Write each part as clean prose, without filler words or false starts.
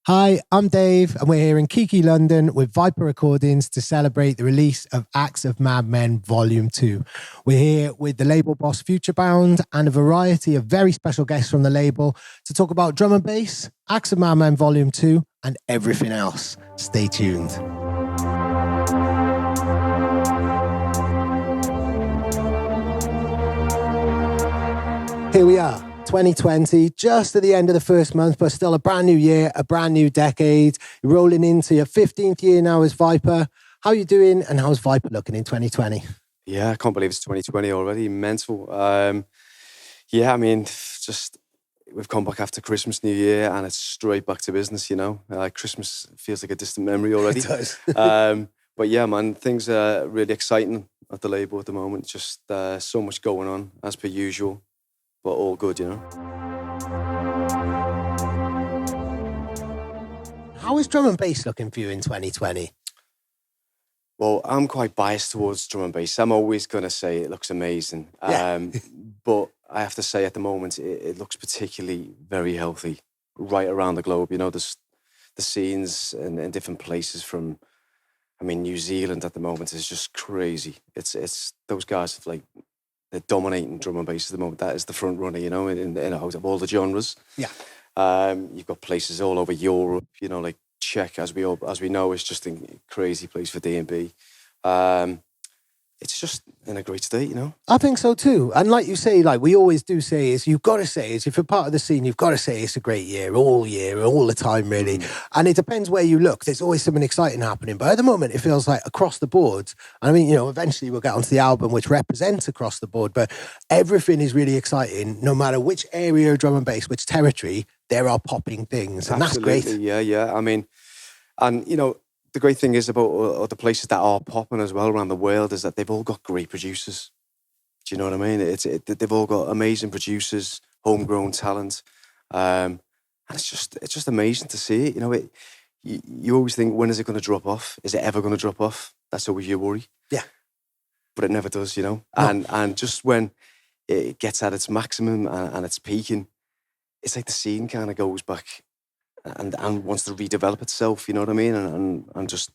Hi, I'm Dave, and we're here in KEAKIE London with Viper Recordings to celebrate the release of Acts of Madmen Volume 2. We're here with the label boss Futurebound and a variety of very special guests from the label to talk about drum and bass, Acts of Madmen Volume 2, and everything else. Stay tuned. Here we are. 2020, just at the end of the first month, but still a brand new year, a brand new decade. You're rolling into your 15th year now as Viper. How are you doing and how's Viper looking in 2020? Yeah, I can't believe it's 2020 already. Mental. Just we've come back after Christmas, New Year, and it's straight back to business, you know. Christmas feels like a distant memory already. It does. But yeah, man, things are really exciting at the label at the moment. Just so much going on, as per usual. But all good, you know. How is drum and bass looking for you in 2020? Well, I'm quite biased towards drum and bass. I'm always going to say it looks amazing. Yeah. But I have to say at the moment, it looks particularly very healthy right around the globe. You know, there's the scenes in different places from, New Zealand at the moment is just crazy. It's those guys have they're dominating drum and bass at the moment. That is the front runner, you know, in of all the genres. Yeah. You've got places all over Europe, you know, like Czech, as we know, is just a crazy place for D&B. It's just in a great state, you know. I think so too. And like you say, like we always do say, is you've got to say, is if you're part of the scene, you've got to say it's a great year, all the time, really. And it depends where you look. There's always something exciting happening. But at the moment, it feels like across the board. I mean, you know, eventually we'll get onto the album, which represents across the board. But everything is really exciting, no matter which area of drum and bass, which territory, there are popping things. And Absolutely, that's great. Yeah. And, you know, the great thing is about the places that are popping as well around the world is that they've all got great producers. Do you know what I mean? They've all got amazing producers, homegrown talent, and it's just amazing to see it. You know, you always think, when is it going to drop off? Is it ever going to drop off? That's always your worry. Yeah, but it never does. You know, no. and just when it gets at its maximum and it's peaking, it's like the scene kind of goes back. And wants to redevelop itself, you know what I mean? And just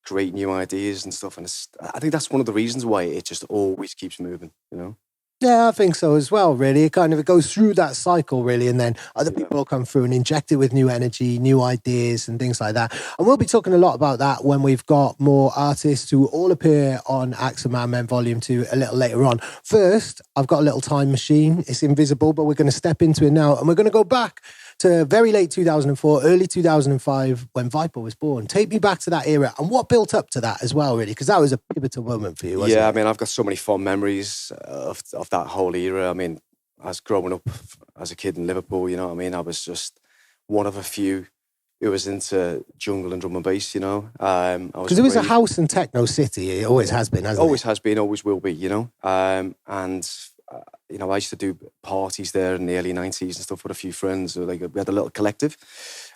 create new ideas and stuff. And I think that's one of the reasons why it just always keeps moving, you know? Yeah, I think so as well, really. It goes through that cycle, really, and then other people will come through and inject it with new energy, new ideas and things like that. And we'll be talking a lot about that when we've got more artists who all appear on Acts of Madmen Volume 2 a little later on. First, I've got a little time machine. It's invisible, but we're going to step into it now. And we're going to go back to very late 2004, early 2005, when Viper was born. Take me back to that era and what built up to that as well, really, because that was a pivotal moment for you, wasn't it? Yeah, I've got so many fond memories of that whole era. I was growing up as a kid in Liverpool, you know what I mean? I was just one of a few who was into jungle and drum and bass, you know? Because it was a house and techno city. It always has been, hasn't it? Always has been, always will be, you know? You know, I used to do parties there in the early 90s and stuff with a few friends. We had a little collective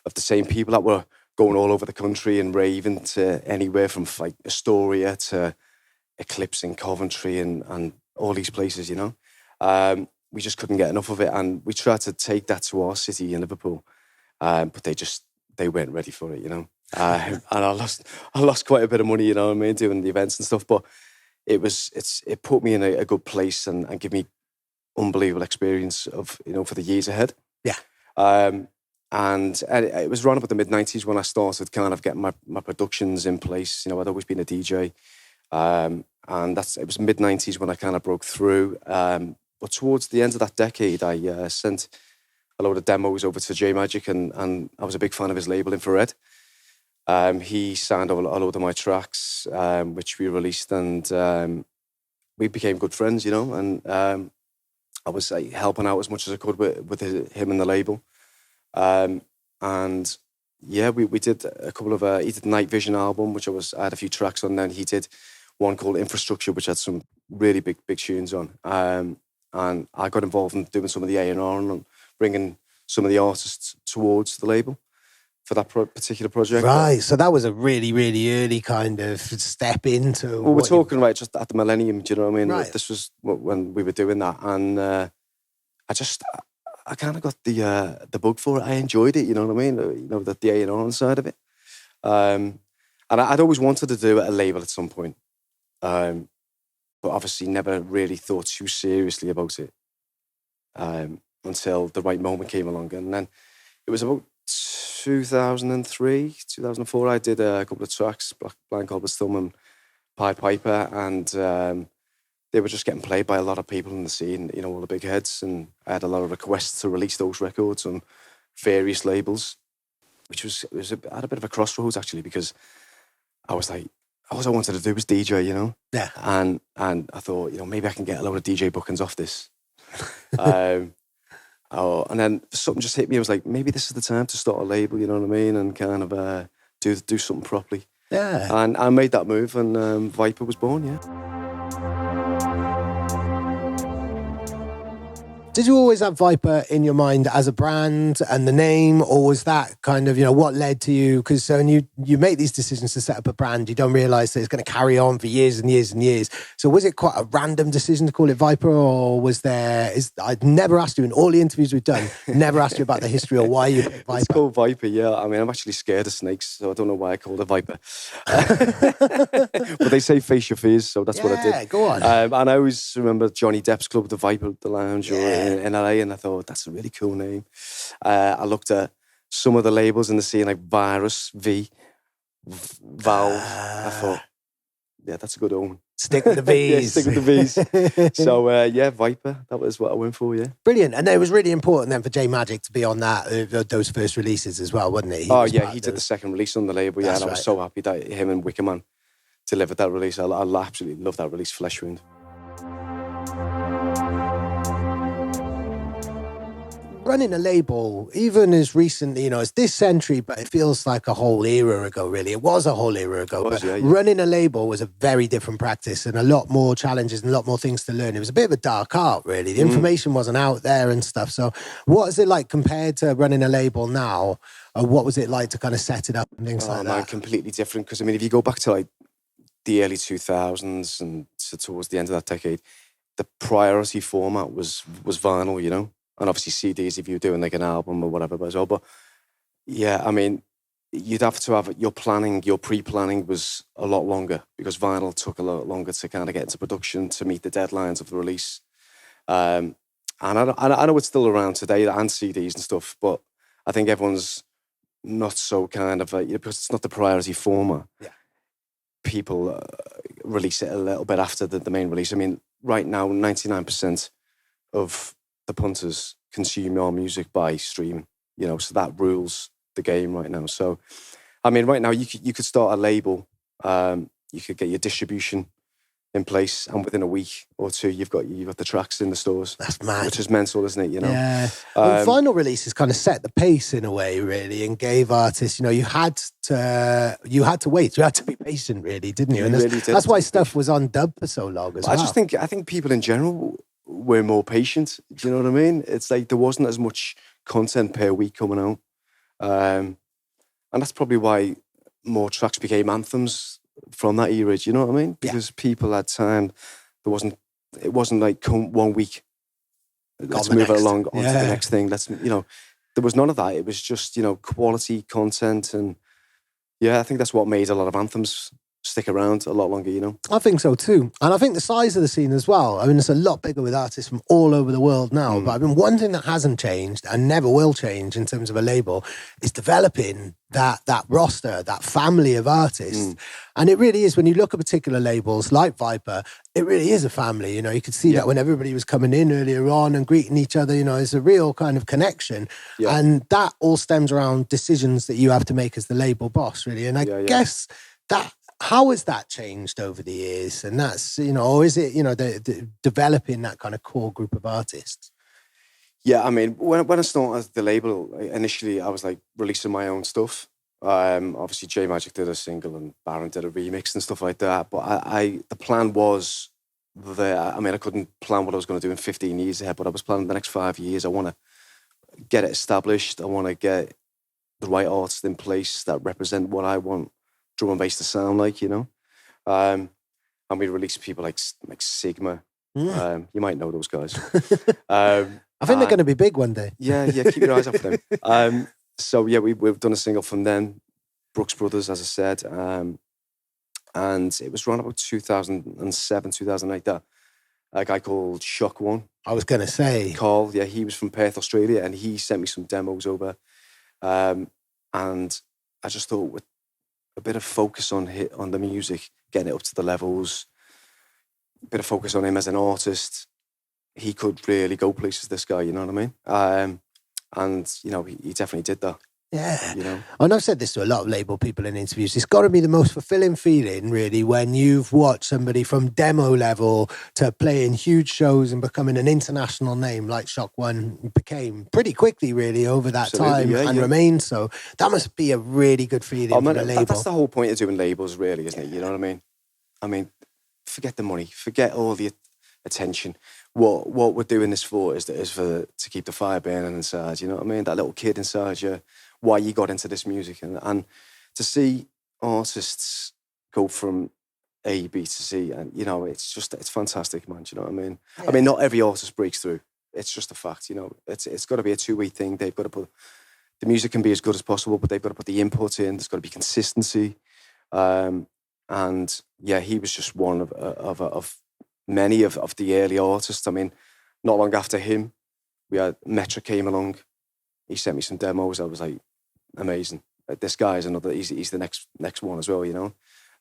of the same people that were going all over the country and raving to anywhere from like Astoria to Eclipse in Coventry and all these places, you know. We just couldn't get enough of it. And we tried to take that to our city in Liverpool. But they weren't ready for it, you know. And I lost quite a bit of money, you know what I mean, doing the events and stuff. But it put me in a good place and gave me unbelievable experience of, you know, for the years ahead. Yeah. And it was around about the mid-90s when I started kind of getting my productions in place. You know, I'd always been a DJ. And it was mid-90s when I kind of broke through. But towards the end of that decade, I sent a load of demos over to J Magic and I was a big fan of his label, Infrared. He signed a load of my tracks, which we released, and we became good friends, you know, and I was helping out as much as I could with him and the label. And yeah, we did a couple of, he did the Night Vision album, which I had a few tracks on. Then he did one called Infrastructure, which had some really big tunes on. And I got involved in doing some of the A&R and bringing some of the artists towards the label for that particular project. Right, so that was a really, really early kind of step into... Well, we're talking right just at the millennium, do you know what I mean? Right. This was when we were doing that, and I I kind of got the bug for it. I enjoyed it, you know what I mean? You know, the A&R side of it. And I'd always wanted to do a label at some point. But obviously never really thought too seriously about it until the right moment came along. And then it was about 2003, 2004, I did a couple of tracks, Blind Cobbler's Thumb and Pied Piper, and they were just getting played by a lot of people in the scene, you know, all the big heads, and I had a lot of requests to release those records on various labels, which was at a bit of a crossroads, actually, because I was like, all I wanted to do was DJ, you know? Yeah. And I thought, you know, maybe I can get a load of DJ bookings off this. And then something just hit me. I was like, maybe this is the time to start a label, you know what I mean? And kind of do something properly. Yeah. And I made that move, and Viper was born, yeah. Did you always have Viper in your mind as a brand and the name, or was that kind of, you know, what led to you? Because when you make these decisions to set up a brand, you don't realize that it's going to carry on for years and years and years. So was it quite a random decision to call it Viper, or was there, I'd never asked you in all the interviews we've done, never asked you about the history or why you picked Viper. It's called Viper, yeah. I mean, I'm actually scared of snakes, so I don't know why I called it Viper. But they say face your fears, so that's what I did. Yeah, go on. And I always remember Johnny Depp's club, the Viper, the Lounge, in LA, and I thought, that's a really cool name. I looked at some of the labels in the scene, like Virus, Valve. I thought, yeah, that's a good omen. Stick with the V's. Yeah, stick with the V's. So, yeah, Viper, that was what I went for, yeah. Brilliant. And it was really important then for J Magic to be on that, those first releases as well, wasn't it? He did the second release on the label, yeah, and I was so happy that him and Wickerman delivered that release. I absolutely love that release, Flesh Wound. Running a label, even as recently, you know, it's this century, but it feels like a whole era ago, really. It was a whole era ago. Running a label was a very different practice and a lot more challenges and a lot more things to learn. It was a bit of a dark art, really. The information wasn't out there and stuff. So what is it like compared to running a label now? What was it like to kind of set it up and things like that? Completely different. Because, I mean, if you go back to like the early 2000s and towards the end of that decade, the priority format was vinyl, you know? And obviously CDs if you're doing like an album or whatever as well. But yeah, I mean, you'd have to have your pre-planning was a lot longer because vinyl took a lot longer to kind of get into production to meet the deadlines of the release. And I know it's still around today and CDs and stuff, but I think everyone's not so kind of, because it's not the priority format. Yeah. People release it a little bit after the main release. I mean, right now, 99% of the punters consume your music by streaming, you know, so that rules the game right now. So, I mean, right now you could start a label, you could get your distribution in place, and within a week or two, you've got the tracks in the stores. That's mad. Which is mental, isn't it? You know, yeah. Vinyl releases kind of set the pace in a way, really, and gave artists, you know, you had to wait, you had to be patient, really, didn't you? And that's why stuff was on dub for so long as well. I think people in general were more patient. Do you know what I mean? It's like there wasn't as much content per week coming out. And that's probably why more tracks became anthems from that era, do you know what I mean? Because people had time. It wasn't like, come 1 week, let's move it along onto the next thing. There was none of that. It was just, you know, quality content. And yeah, I think that's what made a lot of anthems stick around a lot longer, you know? I think so too. And I think the size of the scene as well. I mean, it's a lot bigger with artists from all over the world now. But I mean, one thing that hasn't changed and never will change in terms of a label is developing that roster, that family of artists. And it really is, when you look at particular labels like Viper, it really is a family. You know, you could see that when everybody was coming in earlier on and greeting each other, you know, it's a real kind of connection. Yeah. And that all stems around decisions that you have to make as the label boss, really. And I guess that, how has that changed over the years? And that's, you know, or is it, you know, the developing that kind of core group of artists? Yeah, I mean, when I started the label, initially I was like releasing my own stuff. Obviously J Magic did a single and Baron did a remix and stuff like that. But the plan was there. I mean, I couldn't plan what I was going to do in 15 years ahead, but I was planning the next 5 years. I want to get it established. I want to get the right artists in place that represent what I want drum and bass to sound like, you know. And we released people like Sigma. You might know those guys. I think they're going to be big one day. Yeah, keep your eyes out for them. So yeah, we've done a single from them, Brooks Brothers, as I said, and it was around about 2007, 2008 that a guy called Shock One. I was going to say. Carl, yeah, he was from Perth, Australia, and he sent me some demos over. And I just thought with a bit of focus on the music, getting it up to the levels, a bit of focus on him as an artist, he could really go places, this guy, you know what I mean? And, you know, he definitely did that. Yeah. You know? And I've said this to a lot of label people in interviews. It's got to be the most fulfilling feeling, really, when you've watched somebody from demo level to playing huge shows and becoming an international name like Shock One became pretty quickly, really, over that time and remained so. That must be a really good feeling for the label. That's the whole point of doing labels, really, isn't it? You know what I mean? I mean, forget the money, forget all the attention. What we're doing this for is to keep the fire burning inside, you know what I mean? That little kid inside you, why you got into this music, and to see artists go from A, B to C, and you know, it's fantastic, man. Do you know what I mean? Yeah. I mean, not every artist breaks through. It's just a fact, you know. It's got to be a two-way thing. They've got to put the music can be as good as possible, but they've got to put the input in. There's got to be consistency, and yeah, he was just one of many of the early artists. I mean, not long after him, we had Metra came along. He sent me some demos. I was like, amazing. This guy is another. He's the next one as well, you know.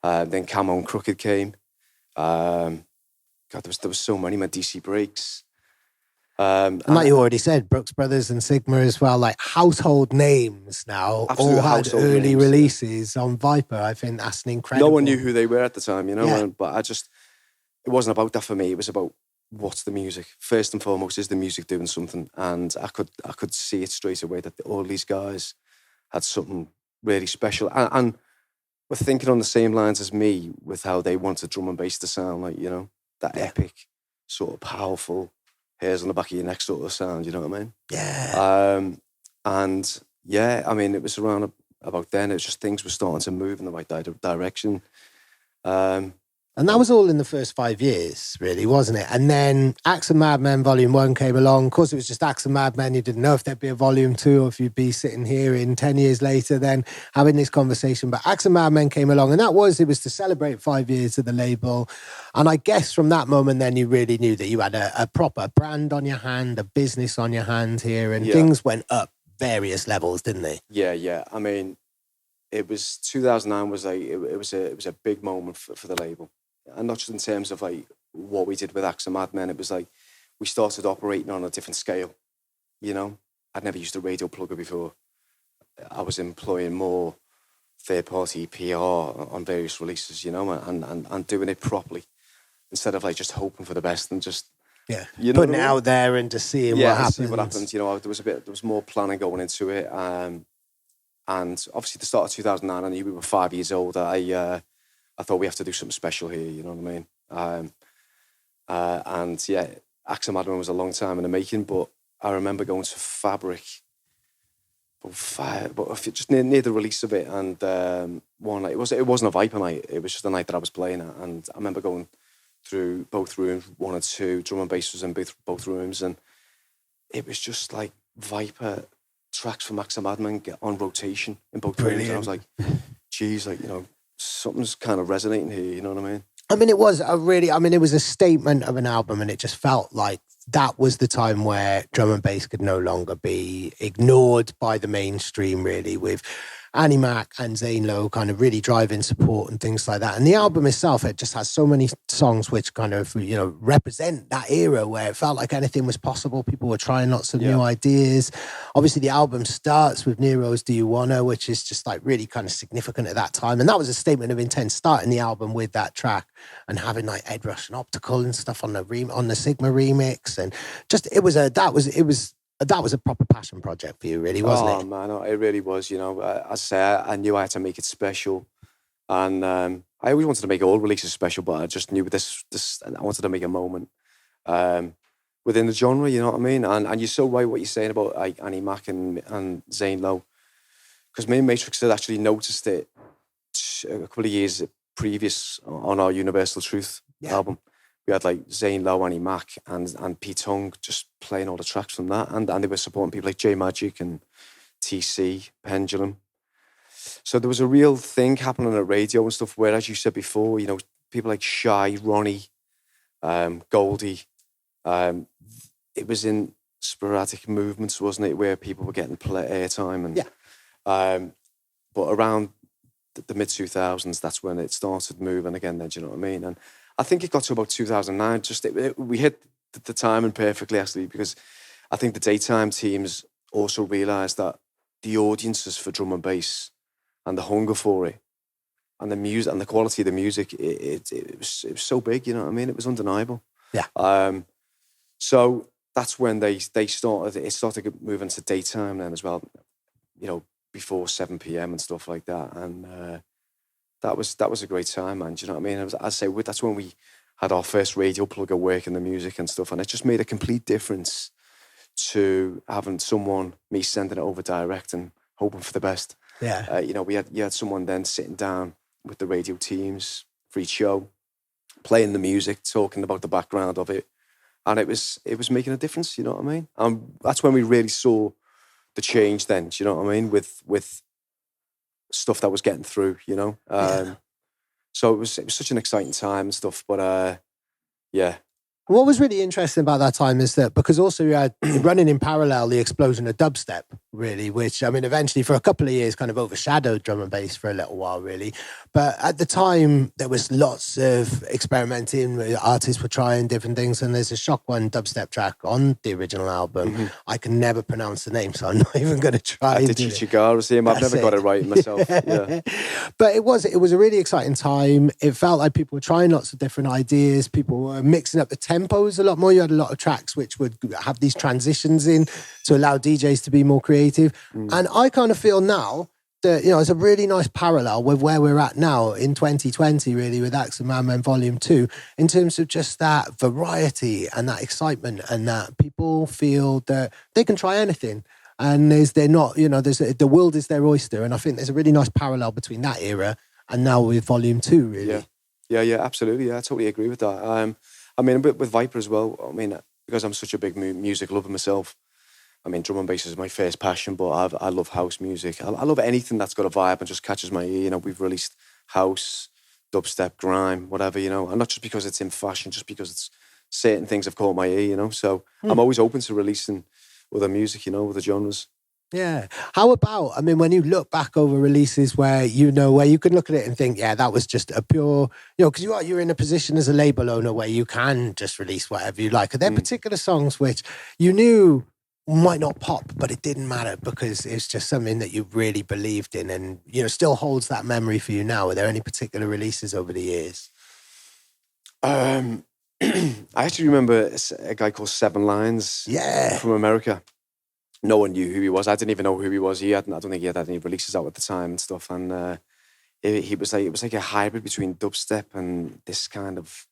Then Camo and Crooked came. God, there was so many. My DC Breaks. And like you already said, Brooks Brothers and Sigma as well, like household names now, all had early releases on Viper. I think that's an incredible. No one knew who they were at the time, you know. Yeah. But it wasn't about that for me. It was about what's the music. First and foremost, is the music doing something? And I could see it straight away that all these guys had something really special, and were thinking on the same lines as me with how they wanted drum and bass to sound like, you know, that epic, sort of powerful, hairs on the back of your neck sort of sound, you know what I mean? Yeah. And yeah, I mean, it was around about then, it was just things were starting to move in the right direction. And that was all in the first 5 years, really, wasn't it? And then Axe and Madmen Volume 1 came along. Of course, it was just Axe and Madmen. You didn't know if there'd be a Volume 2 or if you'd be sitting here in 10 years later then having this conversation. But Axe and Madmen came along, and it was to celebrate 5 years of the label. And I guess from that moment then you really knew that you had a proper brand on your hand, a business on your hand here, and things went up various levels, didn't they? Yeah. I mean, it was 2009 was like, it was a big moment for the label. And not just in terms of like what we did with Axe and Madmen, it was like we started operating on a different scale. You know, I'd never used a radio plugger before. I was employing more third-party PR on various releases, you know, and doing it properly instead of like just hoping for the best and just you know, putting it out there and just seeing what happens. See what happens. You know, there was more planning going into it, and obviously the start of 2009, I knew we were 5 years old. I thought we have to do something special here, you know what I mean? And yeah, Axe and Madmen was a long time in the making, but I remember going to Fabric, but just near the release of it, and one night, it wasn't a Viper night, it was just a night that I was playing at, and I remember going through both rooms, 1 and 2, drum and bass was in both rooms, and it was just like Viper tracks from Axe and Madmen get on rotation in both rooms, and I was like, geez, like, you know, something's kind of resonating here, you know what I mean? I mean, it was a statement of an album, and it just felt like that was the time where drum and bass could no longer be ignored by the mainstream, really, with Annie Mac and Zane Lowe kind of really driving support and things like that. And the album itself, it just has so many songs which kind of, you know, represent that era where it felt like anything was possible. People were trying lots of new ideas. Obviously, the album starts with Nero's Do You Wanna, which is just like really kind of significant at that time. And that was a statement of intent, starting the album with that track and having like Ed Rush and Optical and stuff on the Sigma remix. And just, that was a proper passion project for you, really, wasn't it? Oh, man, it really was, you know. As I say, I knew I had to make it special. And I always wanted to make all releases special, but I just knew this I wanted to make a moment within the genre, you know what I mean? And you're so right what you're saying about like Annie Mac and Zane Lowe. Because me and Matrix had actually noticed it a couple of years previous on our Universal Truth album. we had like Zane Lowe, Annie Mac, and Pete Tong just playing all the tracks from that, and they were supporting people like J Magic and TC, Pendulum. So there was a real thing happening at radio and stuff where, as you said before, you know, people like Shy, Ronnie, Goldie, it was in sporadic movements, wasn't it, where people were getting airtime and but around the mid-2000s, that's when it started moving again then, do you know what I mean? And I think it got to about 2009, we hit the timing perfectly, actually, because I think the daytime teams also realised that the audiences for drum and bass and the hunger for it and the music and the quality of the music, it was so big, you know what I mean? It was undeniable. Yeah. So that's when it started moving to daytime then as well, you know, before 7 p.m. and stuff like that. And that was a great time, man. Do you know what I mean? That's when we had our first radio plugger working the music and stuff, and it just made a complete difference to having me sending it over direct and hoping for the best. Yeah. You know, you had someone then sitting down with the radio teams for each show, playing the music, talking about the background of it, and it was making a difference. You know what I mean? That's when we really saw the change. Then, do you know what I mean? With stuff that was getting through. You know, so it was such an exciting time and stuff. But yeah. What was really interesting about that time is that because also you had running in parallel the explosion of dubstep, really, which, I mean, eventually for a couple of years kind of overshadowed drum and bass for a little while, really. But at the time, there was lots of experimenting. Artists were trying different things. And there's a Shock One dubstep track on the original album. Mm-hmm. I can never pronounce the name, so I'm not even going to try. I did Chichigar, see him. I've never got it right myself. Yeah. But it was a really exciting time. It felt like people were trying lots of different ideas. People were mixing up the tempos a lot more. You had a lot of tracks which would have these transitions in to allow DJs to be more creative. And I kind of feel now that, you know, it's a really nice parallel with where we're at now in 2020, really, with Axe and Madmen Volume 2, in terms of just that variety and that excitement, and that people feel that they can try anything. And the world is their oyster. And I think there's a really nice parallel between that era and now with Volume 2, really. Yeah, absolutely. Yeah, I totally agree with that. I mean, with Viper as well, I mean, because I'm such a big music lover myself, I mean, drum and bass is my first passion, but I love house music. I love anything that's got a vibe and just catches my ear. You know, we've released house, dubstep, grime, whatever, you know, and not just because it's in fashion, just because it's certain things have caught my ear, you know. So I'm always open to releasing other music, you know, other genres. Yeah. How about, I mean, when you look back over releases where you can look at it and think, yeah, that was just a pure, you know, because you're in a position as a label owner where you can just release whatever you like. Are there particular songs which you knew might not pop, but it didn't matter because it's just something that you really believed in and, you know, still holds that memory for you now? Are there any particular releases over the years? I actually remember a guy called Seven Lines from America. No one knew who he was. I didn't even know who he was. I don't think he had any releases out at the time and stuff. And it was like a hybrid between dubstep and this kind of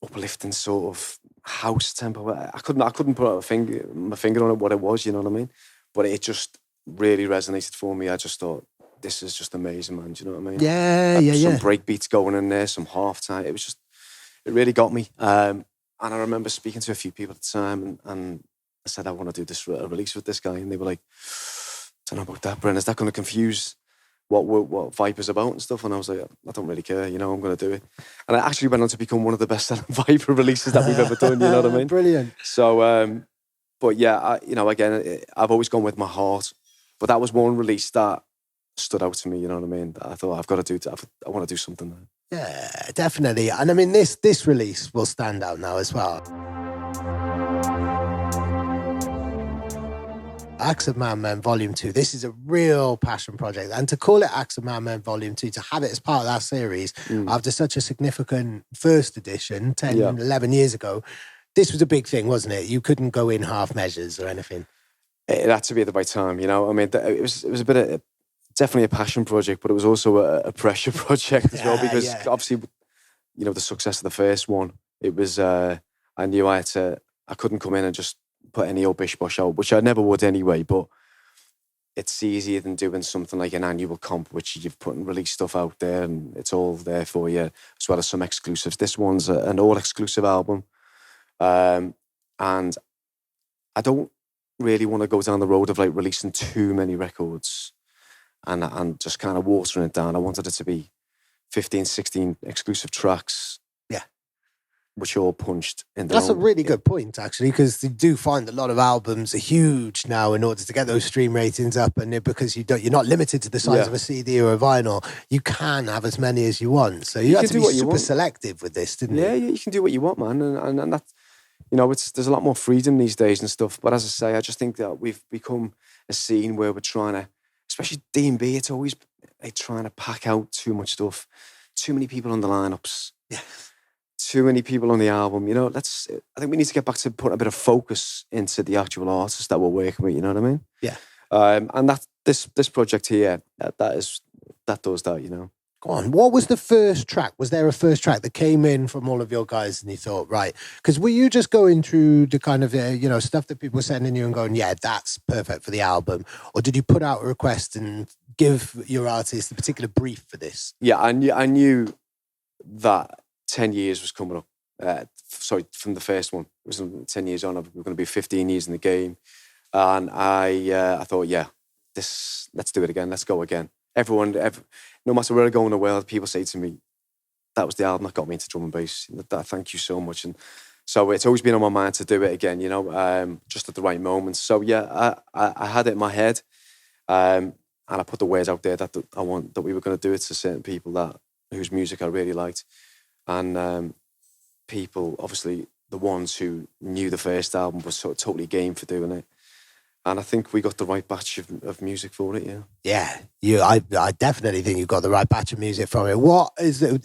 uplifting sort of house tempo. I couldn't put my finger on it what it was. You know what I mean? But it just really resonated for me. I just thought, this is just amazing, man. Do you know what I mean? Yeah. Some break beats going in there, some half time. It really got me. And I remember speaking to a few people at the time and I said, I want to do this release with this guy. And they were like, don't know about that, Bren. Is that going to confuse what Viper's about and stuff? And I was like, I don't really care. You know, I'm going to do it. And I actually went on to become one of the best-selling Viper releases that we've ever done. You know what I mean? Brilliant. So, but yeah, again, I've always gone with my heart. But that was one release that stood out to me. You know what I mean? I thought, I've got to do. I want to do something there. Yeah, definitely. And I mean, this release will stand out now as well. Axe and Madmen Volume 2. This is a real passion project. And to call it Axe and Madmen Volume 2, to have it as part of that series after such a significant first edition 10, 11 years ago, this was a big thing, wasn't it? You couldn't go in half measures or anything. It had to be at the right time, you know? I mean, it was a bit of, definitely a passion project, but it was also a pressure project as well, because obviously, you know, the success of the first one, it was, I knew I couldn't come in and just put any old bish bosh out, which I never would anyway, but it's easier than doing something like an annual comp, which you've put and release stuff out there and it's all there for you, as well as some exclusives. This one's an all-exclusive album. And I don't really want to go down the road of like releasing too many records and just kind of watering it down. I wanted it to be 15, 16 exclusive tracks. Yeah. Which are all punched in. That's a really good point, actually, because you do find a lot of albums are huge now in order to get those stream ratings up, and because you're not limited to the size of a CD or a vinyl, you can have as many as you want. So you have to be super selective with this, didn't you? Yeah, you can do what you want, man, and that, there's a lot more freedom these days and stuff. But as I say, I just think that we've become a scene where we're trying to, especially D&B, it's always like trying to pack out too much stuff, too many people on the lineups. Yeah. Too many people on the album, I think we need to get back to putting a bit of focus into the actual artists that we're working with, you know what I mean? Yeah. And that this project here, that does that, Go on. What was the first track? Was there a first track that came in from all of your guys and you thought, right? Because were you just going through the kind of, stuff that people were sending you and going, yeah, that's perfect for the album? Or did you put out a request and give your artist a particular brief for this? Yeah, I knew that 10 years was coming up. From the first one. It was 10 years on. We're going to be 15 years in the game. And I thought, let's do it again. Let's go again. No matter where I go in the world, people say to me, that was the album that got me into drum and bass. Thank you so much. And so it's always been on my mind to do it again, just at the right moment. So I had it in my head. And I put the words out there that we were going to do it to certain people whose music I really liked. And people, obviously, the ones who knew the first album were sort of totally game for doing it. And I think we got the right batch of music for it, yeah. Yeah, I definitely think you got the right batch of music from it. What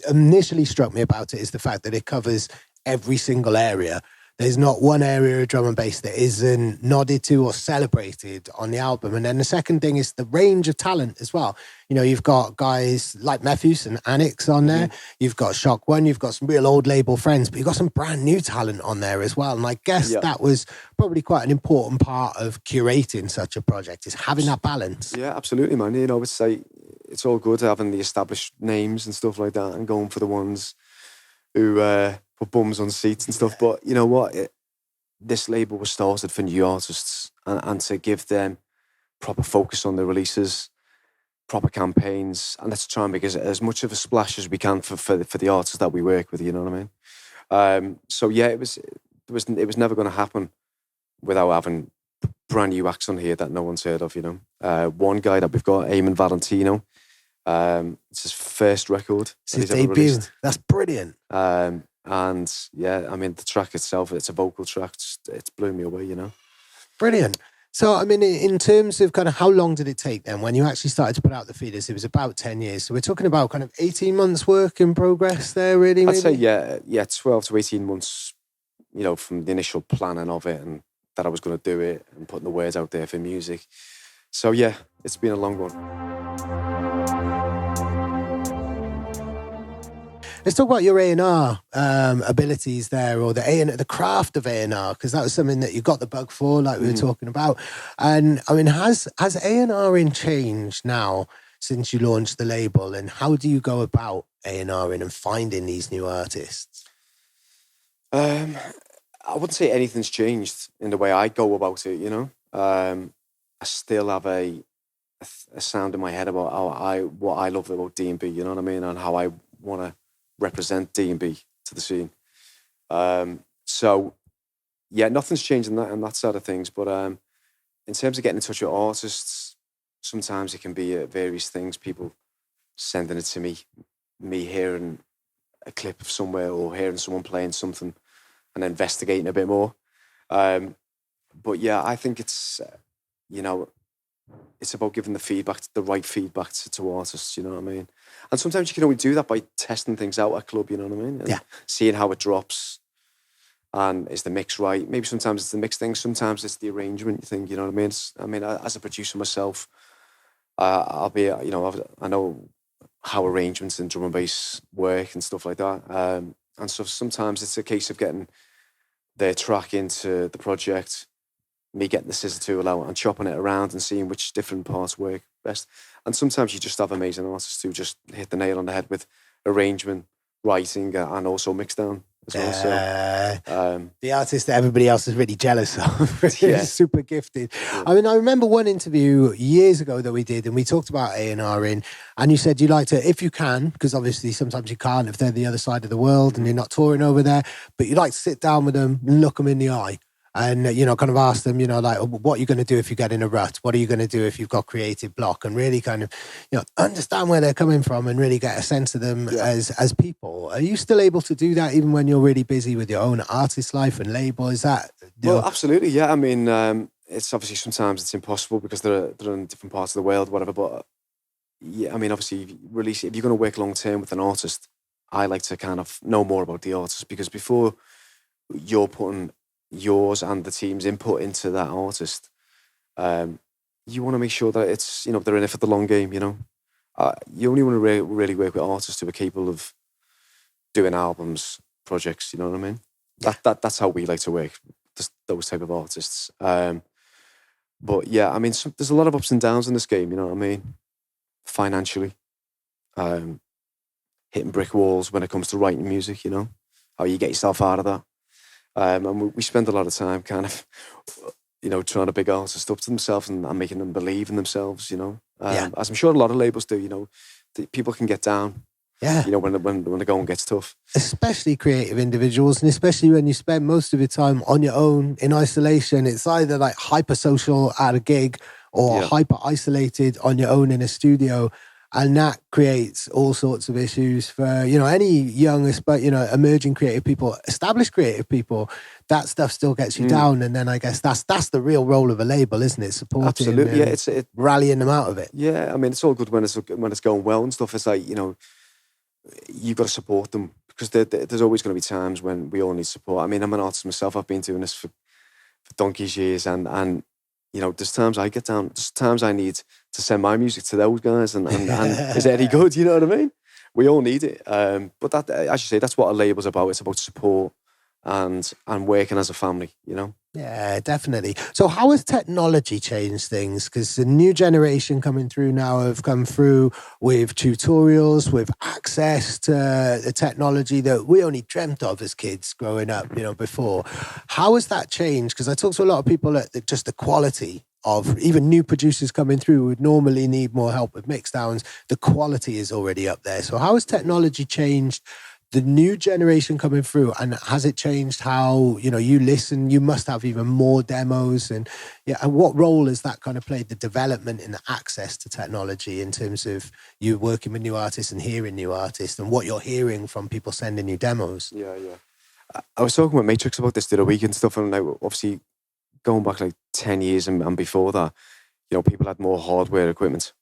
initially struck me about it is the fact that it covers every single area. There's not one area of drum and bass that isn't nodded to or celebrated on the album. And then the second thing is the range of talent as well. You've got guys like Madface and Anix on there. Mm-hmm. You've got Shock One. You've got some real old label friends, but you've got some brand new talent on there as well. And I guess that was probably quite an important part of curating such a project, is having that balance. Yeah, absolutely, man. It's all good having the established names and stuff like that and going for the ones who put bums on seats and stuff. But you know what? This label was started for new artists and to give them proper focus on their releases, proper campaigns, and let's try and make as much of a splash as we can for the artists that we work with, you know what I mean? It was never going to happen without having brand new acts on here that no one's heard of, One guy that we've got, Aymen Valentino, it's his first record. It's his debut. That's brilliant. And the track itself, it's a vocal track. It's blew me away, Brilliant. So, in terms of kind of how long did it take then when you actually started to put out the feeders? It was about 10 years. So we're talking about kind of 18 months work in progress there, really, maybe? I'd say, 12 to 18 months, from the initial planning of it and that I was going to do it and putting the words out there for music. So, it's been a long one. Let's talk about your A&R abilities there, or the craft of A&R, because that was something that you got the bug for, like we were talking about. And has A&R changed now since you launched the label? And how do you go about A&R and finding these new artists? I wouldn't say anything's changed in the way I go about it. I still have a sound in my head about what I love about D&B. You know what I mean, and how I want to represent D&B to the scene. Nothing's changed in that side of things. But in terms of getting in touch with artists, sometimes it can be various things. People sending it to me hearing a clip of somewhere or hearing someone playing something and investigating a bit more. I think it's it's about giving the right feedback to artists, you know what I mean? And sometimes you can only do that by testing things out at a club, you know what I mean? And seeing how it drops. And is the mix right? Maybe sometimes it's the mix thing, sometimes it's the arrangement thing, you know what I mean? As a producer myself, I know how arrangements in drum and bass work and stuff like that. And so sometimes it's a case of getting their track into the project, me getting the scissor tool out and chopping it around and seeing which different parts work best. And sometimes you just have amazing artists who just hit the nail on the head with arrangement, writing, and also mix down as well. So, the artist that everybody else is really jealous of. Yeah. Super gifted. Yeah. I mean, I remember one interview years ago that we did, and we talked about A&R and you said you like to, if you can, because obviously sometimes you can't if they're the other side of the world and you're not touring over there, but you like to sit down with them and look them in the eye. And, kind of ask them, like, what are you going to do if you get in a rut? What are you going to do if you've got creative block? And really kind of, understand where they're coming from and really get a sense of them as people. Are you still able to do that even when you're really busy with your own artist life and label? Is that... Well, absolutely, yeah. I mean, it's obviously sometimes it's impossible because they're in different parts of the world, whatever. But, yeah, I mean, obviously, if you're going to work long term with an artist, I like to kind of know more about the artist, because before you're putting yours and the team's input into that artist, you want to make sure that it's, they're in it for the long game, You only want to really work with artists who are capable of doing albums, projects, you know what I mean? That's how we like to work, those type of artists. But yeah, I mean, there's a lot of ups and downs in this game, you know what I mean? Financially, hitting brick walls when it comes to writing music, how you get yourself out of that. And we spend a lot of time kind of, trying to big artists up to themselves and making them believe in themselves, as I'm sure a lot of labels do, people can get down, when the going gets tough. Especially creative individuals, and especially when you spend most of your time on your own in isolation. It's either like hyper social at a gig or hyper isolated on your own in a studio. And that creates all sorts of issues for, any young, emerging creative people, established creative people. That stuff still gets you down. And then I guess that's the real role of a label, isn't it? Supporting, absolutely, yeah. It's rallying them out of it. Yeah, I mean, it's all good when it's going well and stuff. It's like, you've got to support them, because there's always going to be times when we all need support. I mean, I'm an artist myself. I've been doing this for donkey's years, and there's times I get down, there's times I need to send my music to those guys, and is it any good? You know what I mean? We all need it. But that, as you say, that's what a label's about. It's about support and working as a family, Yeah, definitely. So how has technology changed things? Because the new generation coming through now have come through with tutorials, with access to the technology that we only dreamt of as kids growing up, before. How has that changed? Because I talk to a lot of people at just the quality of even new producers coming through who would normally need more help with mix downs. The quality is already up there. So how has technology changed the new generation coming through, and has it changed how, you listen? You must have even more demos, and what role has that kind of played, the development and the access to technology, in terms of you working with new artists and hearing new artists and what you're hearing from people sending you demos? Yeah. I was talking with Matrix about this the other week and stuff, and obviously going back 10 years and before that, people had more hardware equipment.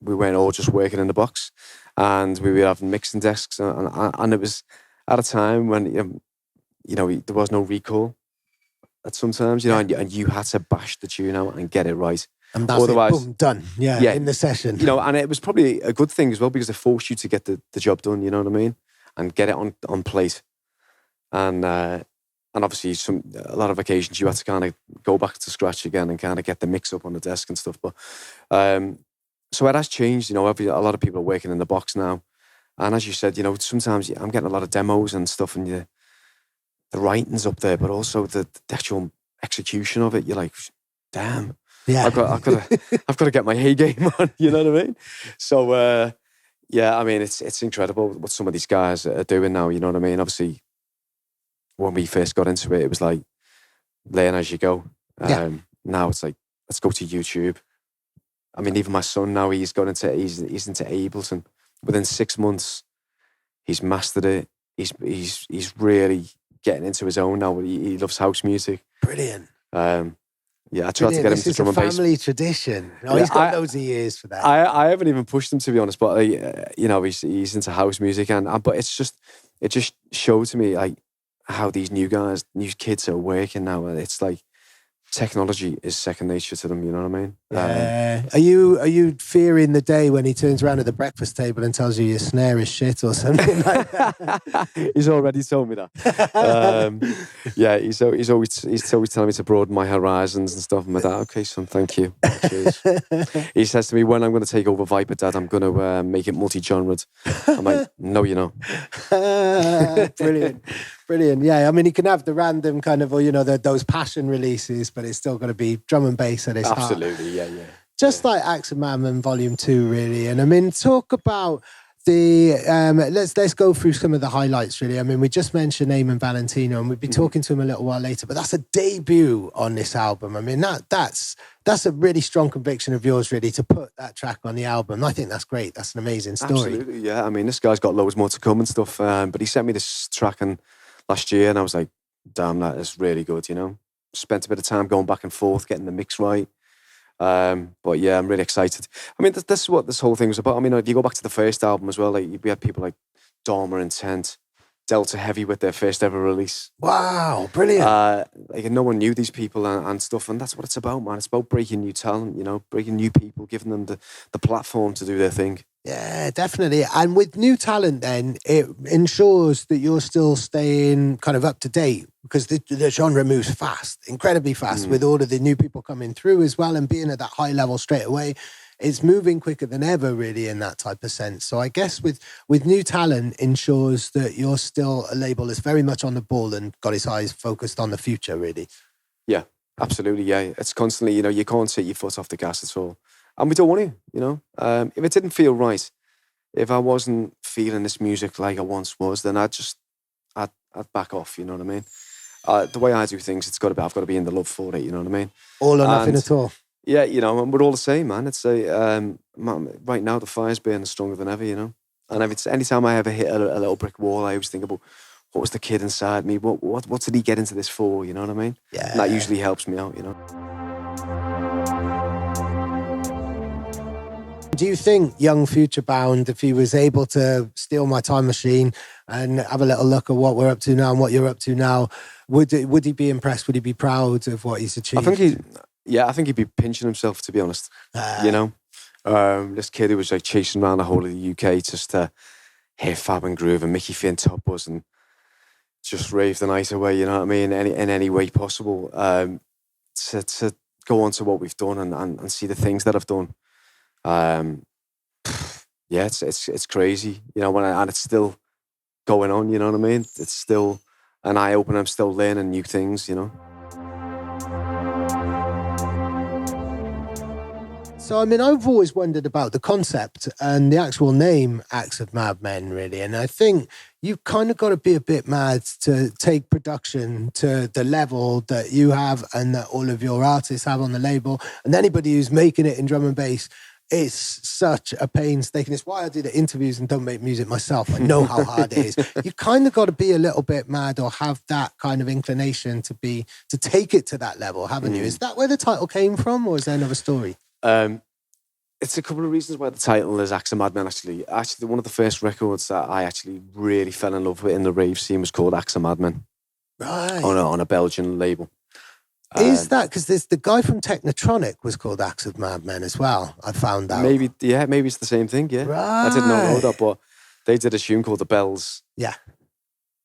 We weren't all just working in the box, and we were having mixing desks, and it was at a time when there was no recall at sometimes, and you had to bash the tune out and get it right. And that's otherwise, it, boom, done. Yeah, in the session. And it was probably a good thing as well, because it forced you to get the job done, you know what I mean? And get it on plate. And obviously a lot of occasions you had to kind of go back to scratch again and kind of get the mix up on the desk and stuff. But so it has changed, a lot of people are working in the box now. And as you said, sometimes I'm getting a lot of demos and stuff, and the writing's up there, but also the actual execution of it, you're like, damn, I've got to get my A game on, you know what I mean? So, I mean, it's incredible what some of these guys are doing now, you know what I mean? Obviously, when we first got into it, it was like, learn as you go. Now it's like, let's go to YouTube. I mean, even my son now, he's into Ableton. Within 6 months, he's mastered it. He's really getting into his own now. He loves house music. Brilliant. I tried to get him to drum and bass. This is a family tradition. He's got loads of years for that. I haven't even pushed him, to be honest. But he's into house music, but it just showed to me like how these new kids are working now. And it's like, technology is second nature to them. You know what I mean? Yeah. Are you fearing the day when he turns around at the breakfast table and tells you your snare is shit or something like that? He's already told me that. Yeah, he's always telling me to broaden my horizons and stuff. I'm like, okay, son, thank you. Cheers. He says to me, when I'm going to take over Viper, Dad, I'm going to make it multi-genred. I'm like, no, you're not. Brilliant. Yeah, I mean, he can have the random kind of, those passion releases, but it's still got to be drum and bass at his heart. Absolutely, yeah. Just like Acts of Madmen Volume 2, really. And I mean, talk about the let's go through some of the highlights, really. I mean, we just mentioned Aymen Valentino, and we'll be talking to him a little while later, but that's a debut on this album. I mean, that's a really strong conviction of yours, really, to put that track on the album. I think that's great. That's an amazing story. Absolutely, yeah. I mean, this guy's got loads more to come and stuff, but he sent me this track last year, and I was like, damn, that is really good, Spent a bit of time going back and forth, getting the mix right. But yeah, I'm really excited. I mean, this is what this whole thing was about. I mean, if you go back to the first album as well, like we had people like Dharma Intent, Delta Heavy with their first ever release. Wow, brilliant. Like no one knew these people and stuff, and that's what it's about, man. It's about breaking new talent, breaking new people, giving them the platform to do their thing. Yeah, definitely. And with new talent, then, it ensures that you're still staying kind of up to date, because the genre moves fast, incredibly fast, with all of the new people coming through as well, and being at that high level straight away. It's moving quicker than ever, really, in that type of sense. So I guess with new talent ensures that you're still a label that's very much on the ball and got its eyes focused on the future, really. Yeah, absolutely, yeah. It's constantly, you can't take your foot off the gas at all. And we don't want to, If it didn't feel right, if I wasn't feeling this music like I once was, then I'd back off, you know what I mean? The way I do things, I've got to be in the love for it, you know what I mean? All or nothing at all. Yeah, and we're all the same, man. It's right now the fire's burning stronger than ever, And anytime I ever hit a little brick wall, I always think about what was the kid inside me? What did he get into this for? You know what I mean? Yeah. And that usually helps me out, Do you think young Futurebound, if he was able to steal my time machine and have a little look at what we're up to now and what you're up to now, would he be impressed? Would he be proud of what he's achieved? I think he'd be pinching himself, to be honest. This kid who was like chasing around the whole of the UK just to hear Fab and Groove and Mickey Finn Top Buzz and just rave the night away, you know what I mean, in any way possible. To go on to what we've done and see the things that I've done. Yeah, it's crazy, and it's still going on, you know what I mean? It's still an eye-opener. I'm still learning new things, So, I mean, I've always wondered about the concept and the actual name, Acts of Madmen, really. And I think you've kind of got to be a bit mad to take production to the level that you have and that all of your artists have on the label. And anybody who's making it in drum and bass, it's such a painstaking. It's why I do the interviews and don't make music myself. I know how hard it is. You kind of got to be a little bit mad or have that kind of inclination to take it to that level, haven't you? Is that where the title came from, or is there another story? It's a couple of reasons why the title is Acts of Madmen, actually. Actually, one of the first records that I actually really fell in love with in the rave scene was called Acts of Madmen. Right. On a Belgian label. Is that because there's the guy from Technotronic was called Acts of Madmen as well? I found out. Maybe it's the same thing. Yeah, right. I didn't know that, but they did a tune called The Bells. Yeah,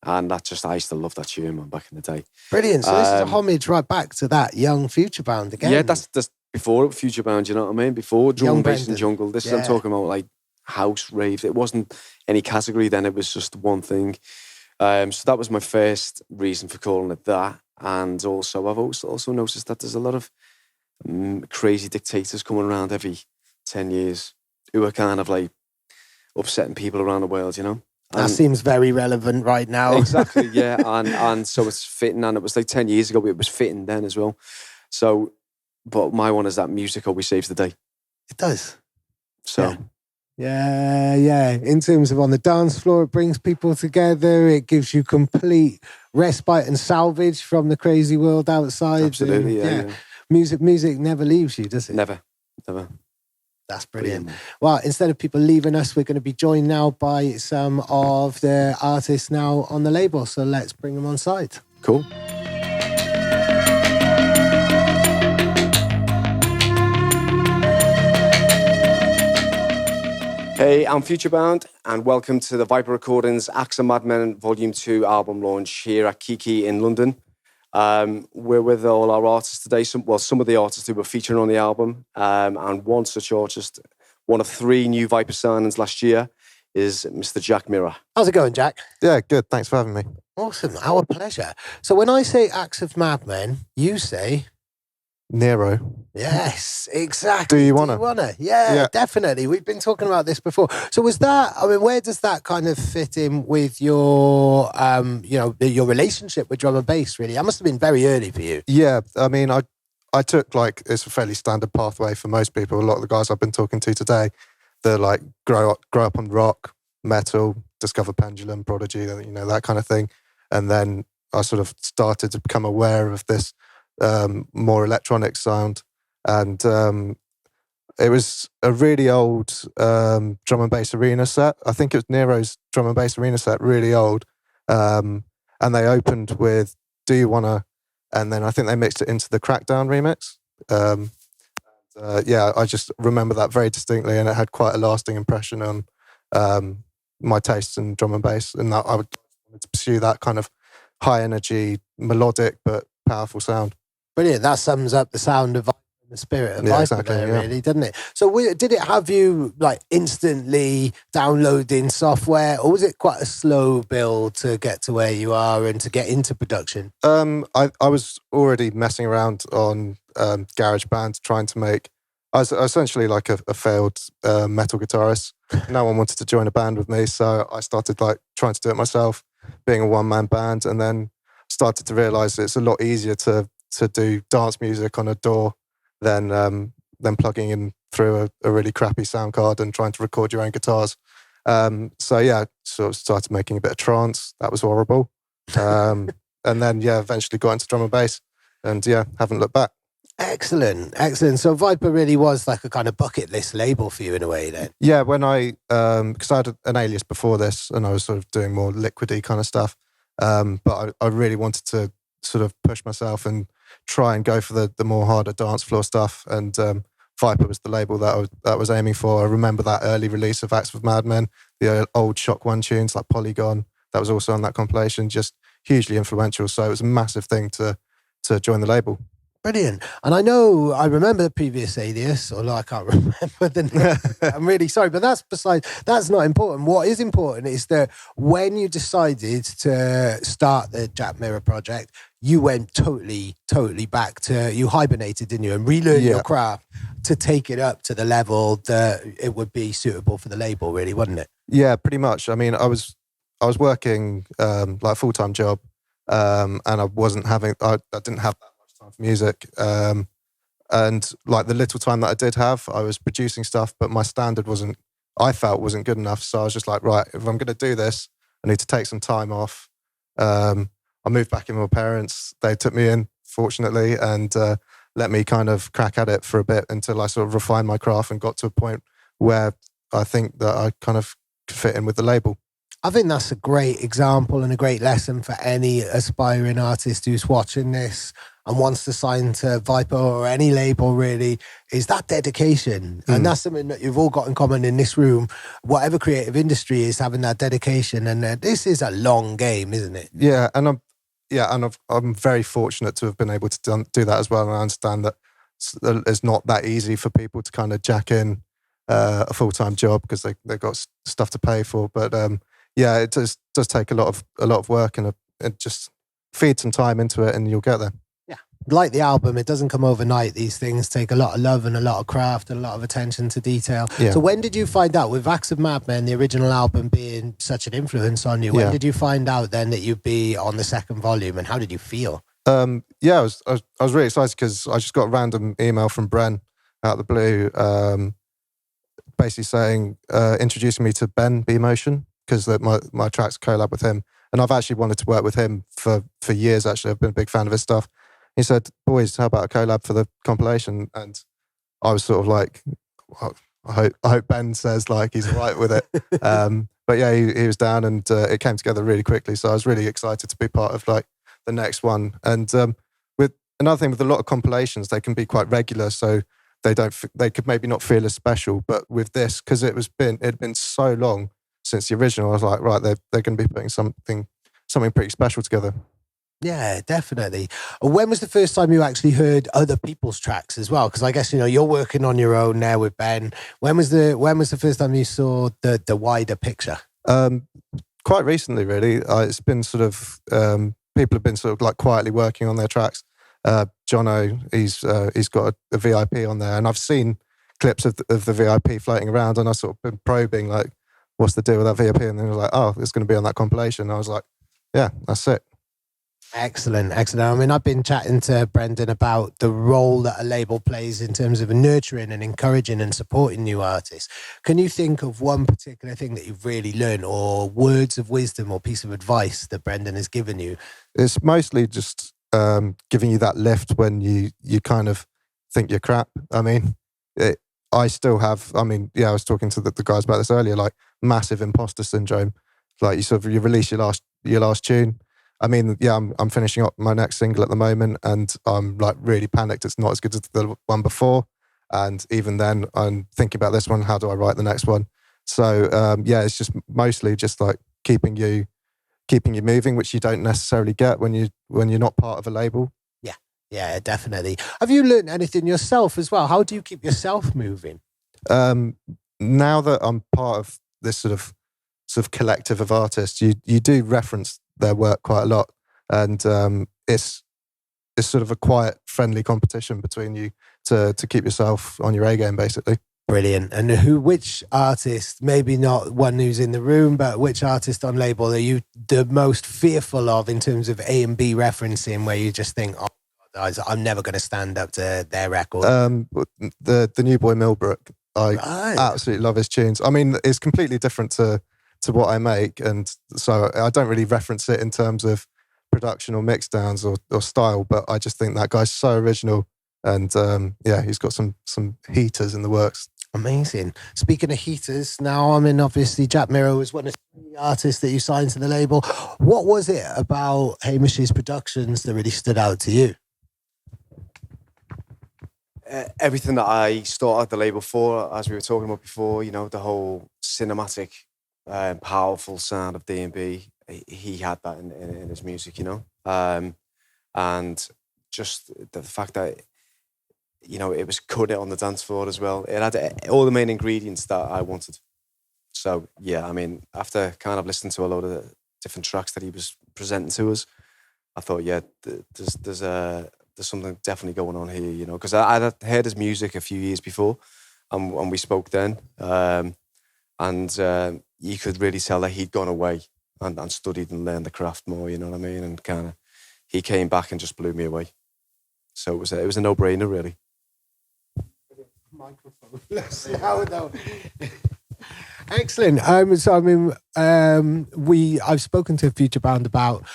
and I used to love that tune, man, back in the day. Brilliant. So this is a homage right back to that young Futurebound again. Yeah, that's before Futurebound. You know what I mean? Before drum and bass and jungle. This is I'm talking about, like house rave. It wasn't any category then. It was just one thing. So that was my first reason for calling it that. And also, I've also noticed that there's a lot of crazy dictators coming around every 10 years who are kind of like upsetting people around the world, That seems very relevant right now. Exactly, yeah. And so it's fitting, and it was like 10 years ago, it was fitting then as well. So, but my one is that music always saves the day. It does. So... Yeah. In terms of on the dance floor, it brings people together. It gives you complete respite and salvage from the crazy world outside. Absolutely, yeah. Music never leaves you, does it? Never. That's brilliant. Well, instead of people leaving us, we're going to be joined now by some of the artists now on the label. So let's bring them on side. Cool. Hey, I'm Futurebound, and welcome to the Viper Recordings Axe of Madmen Volume 2 album launch here at KEAKIE in London. We're with all our artists today, some of the artists who were featuring on the album, and one such artist, one of 3 new Viper signings last year, is Mr. Jack Mirror. How's it going, Jack? Yeah, good. Thanks for having me. Awesome. Our pleasure. So when I say Axe of Madmen, you say... Nero. Yes, exactly. Do you wanna? Yeah, definitely. We've been talking about this before. So was that, I mean, where does that kind of fit in with your, your relationship with drum and bass, really? That must have been very early for you. Yeah, I mean, I took it's a fairly standard pathway for most people. A lot of the guys I've been talking to today, they're like grow up on rock, metal, discover Pendulum, Prodigy, that kind of thing. And then I sort of started to become aware of this more electronic sound, and it was a really old drum and bass arena set. I think it was Nero's drum and bass arena set, really old, and they opened with Do You Wanna, and then I think they mixed it into the Crackdown remix. I just remember that very distinctly, and it had quite a lasting impression on my tastes in drum and bass, and that I would pursue that kind of high energy, melodic but powerful sound. Brilliant. That sums up the sound of Viper and the spirit of Viper exactly, there, really, doesn't it? So did it have you like instantly downloading software, or was it quite a slow build to get to where you are and to get into production? I was already messing around on GarageBand, trying to make... I was essentially like a failed metal guitarist. No one wanted to join a band with me, so I started like trying to do it myself, being a one-man band, and then started to realise it's a lot easier to do dance music on a DAW than plugging in through a really crappy sound card and trying to record your own guitars. Sort of started making a bit of trance. That was horrible. And then, eventually got into drum and bass, and haven't looked back. Excellent. So Viper really was like a kind of bucket list label for you in a way then? Yeah, when because I had an alias before this, and I was sort of doing more liquidy kind of stuff. But I really wanted to sort of push myself and try and go for the more harder dance floor stuff, and Viper was the label that I was aiming for. I remember that early release of Axe of Madmen, the old Shock 1 tunes like Polygon, that was also on that compilation, just hugely influential. So it was a massive thing to join the label. Brilliant. And I remember the previous alias, although I can't remember the name. I'm really sorry, but that's not important. What is important is that when you decided to start the Jack Mirror project, you went totally back to, you hibernated, didn't you? And relearned your craft to take it up to the level that it would be suitable for the label, really, wasn't it? Yeah, pretty much. I mean, I was working like a full-time job, and I didn't have that much time for music. And like the little time that I did have, I was producing stuff, but my standard wasn't good enough. So I was just like, right, if I'm going to do this, I need to take some time off. I moved back in with my parents. They took me in, fortunately, and let me kind of crack at it for a bit until I sort of refined my craft and got to a point where I think that I kind of could fit in with the label. I think that's a great example and a great lesson for any aspiring artist who's watching this and wants to sign to Viper or any label, really, is that dedication. And that's something that you've all got in common in this room. Whatever creative industry is, having that dedication. And this is a long game, isn't it? Yeah, and I'm very fortunate to have been able to do that as well. And I understand that it's not that easy for people to kind of jack in a full-time job because they've got stuff to pay for. But it does take a lot of work, and just feed some time into it and you'll get there. Yeah. Like the album, it doesn't come overnight. These things take a lot of love and a lot of craft and a lot of attention to detail. Yeah. So when did you find out, with Axe of Madmen, the original album being such an influence on you, when did you find out then that you'd be on the second volume, and how did you feel? I was really excited because I just got a random email from Bren out of the blue, basically saying, introducing me to Ben B Motion, because my tracks collab with him. And I've actually wanted to work with him for years, actually. I've been a big fan of his stuff. He said, boys, how about a collab for the compilation? And I was sort of like, well, I hope Ben says like he's all right with it. But yeah, he was down, and it came together really quickly. So I was really excited to be part of like the next one. And with another thing with a lot of compilations, they can be quite regular. So they could maybe not feel as special. But with this, because it had been so long since the original, I was like, right, they're going to be putting something pretty special together. Yeah, definitely. When was the first time you actually heard other people's tracks as well? Because I guess you're working on your own now with Ben. When was the first time you saw the wider picture? Quite recently, really. It's been sort of people have been sort of like quietly working on their tracks. Jono, he's got a VIP on there, and I've seen clips of the VIP floating around, and I've sort of been probing like, what's the deal with that VIP? And then I was like, oh, it's going to be on that compilation. And I was like, yeah, that's it. Excellent. I mean, I've been chatting to Brendan about the role that a label plays in terms of nurturing and encouraging and supporting new artists. Can you think of one particular thing that you've really learned, or words of wisdom or piece of advice that Brendan has given you? It's mostly just giving you that lift when you kind of think you're crap. I mean, I still have, I was talking to the guys about this earlier, like massive imposter syndrome. Like you release your last tune. I mean, yeah, I'm finishing up my next single at the moment, and I'm like really panicked. It's not as good as the one before. And even then, I'm thinking about this one. How do I write the next one? So it's just mostly just like keeping you moving, which you don't necessarily get when you're not part of a label. Yeah, definitely. Have you learned anything yourself as well? How do you keep yourself moving? Now that I'm part of this sort of collective of artists, you do reference their work quite a lot, and it's sort of a quiet, friendly competition between you to keep yourself on your A game, basically. Brilliant. And which artist, maybe not one who's in the room, but which artist on label are you the most fearful of in terms of A and B referencing, where you just think, oh, I'm never going to stand up to their record? The new boy Millbrook. I absolutely love his tunes. I mean, it's completely different to what I make, and so I don't really reference it in terms of production or mix downs or style, but I just think that guy's so original, and he's got some heaters in the works. Amazing. Speaking of heaters, now I mean, obviously Jack Mirror was one of the artists that you signed to the label. What was it about Hamish's productions that really stood out to you? Everything that I started the label for, as we were talking about before, the whole cinematic, powerful sound of D&B, he had that in his music, and just the fact that, it was cut it on the dance floor as well. It had all the main ingredients that I wanted. So, yeah, I mean, after kind of listening to a load of the different tracks that he was presenting to us, I thought, yeah, there's something definitely going on here, because I'd heard his music a few years before, and we spoke then, and you could really tell that he'd gone away and studied and learned the craft more, you know what I mean? And kind of, he came back and just blew me away. So it was a no-brainer, really. Microphone. Let's see how it goes. Excellent. So I mean, I've spoken to Futurebound about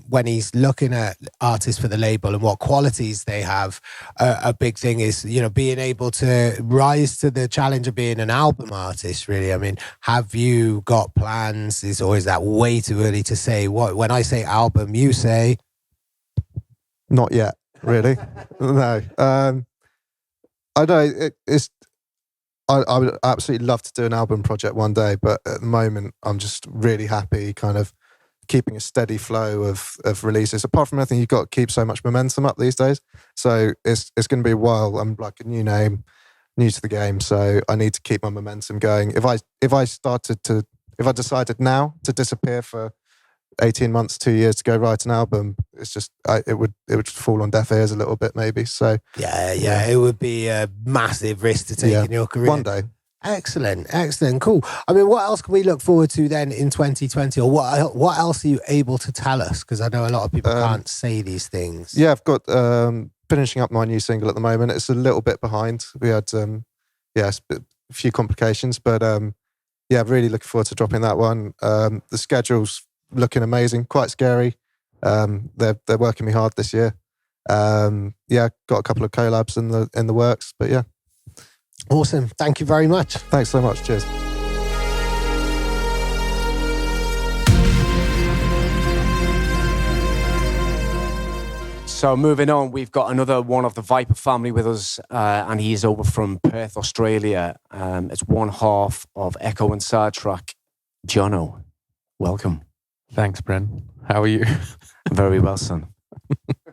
when he's looking at artists for the label and what qualities they have. A big thing is, being able to rise to the challenge of being an album artist. Really, I mean, have you got plans? Is that way too early to say? What when I say album, you say? Not yet, really. No. I know it's. I would absolutely love to do an album project one day, but at the moment, I'm just really happy kind of keeping a steady flow of releases. Apart from everything, you've got to keep so much momentum up these days. So it's going to be a while. I'm like a new name, new to the game, so I need to keep my momentum going. If I decided now to disappear for 18 months, 2 years to go write an album, it's just it would fall on deaf ears a little bit, maybe. So yeah, it would be a massive risk to take in your career. One day. Excellent, cool. I mean, what else can we look forward to then in 2020, or what else are you able to tell us? Because I know a lot of people can't say these things. Yeah, I've got finishing up my new single at the moment. It's a little bit behind. We had a few complications, but really looking forward to dropping that one. The schedule's looking amazing, quite scary. They're working me hard this year. Got a couple of collabs in the works, but yeah. Awesome. Thank you very much. Thanks so much. Cheers. So moving on, we've got another one of the Viper family with us, and he's over from Perth, Australia. It's one half of Echo and Sidetrack. Jono, welcome. Thanks, Bren. How are you? Very well, son.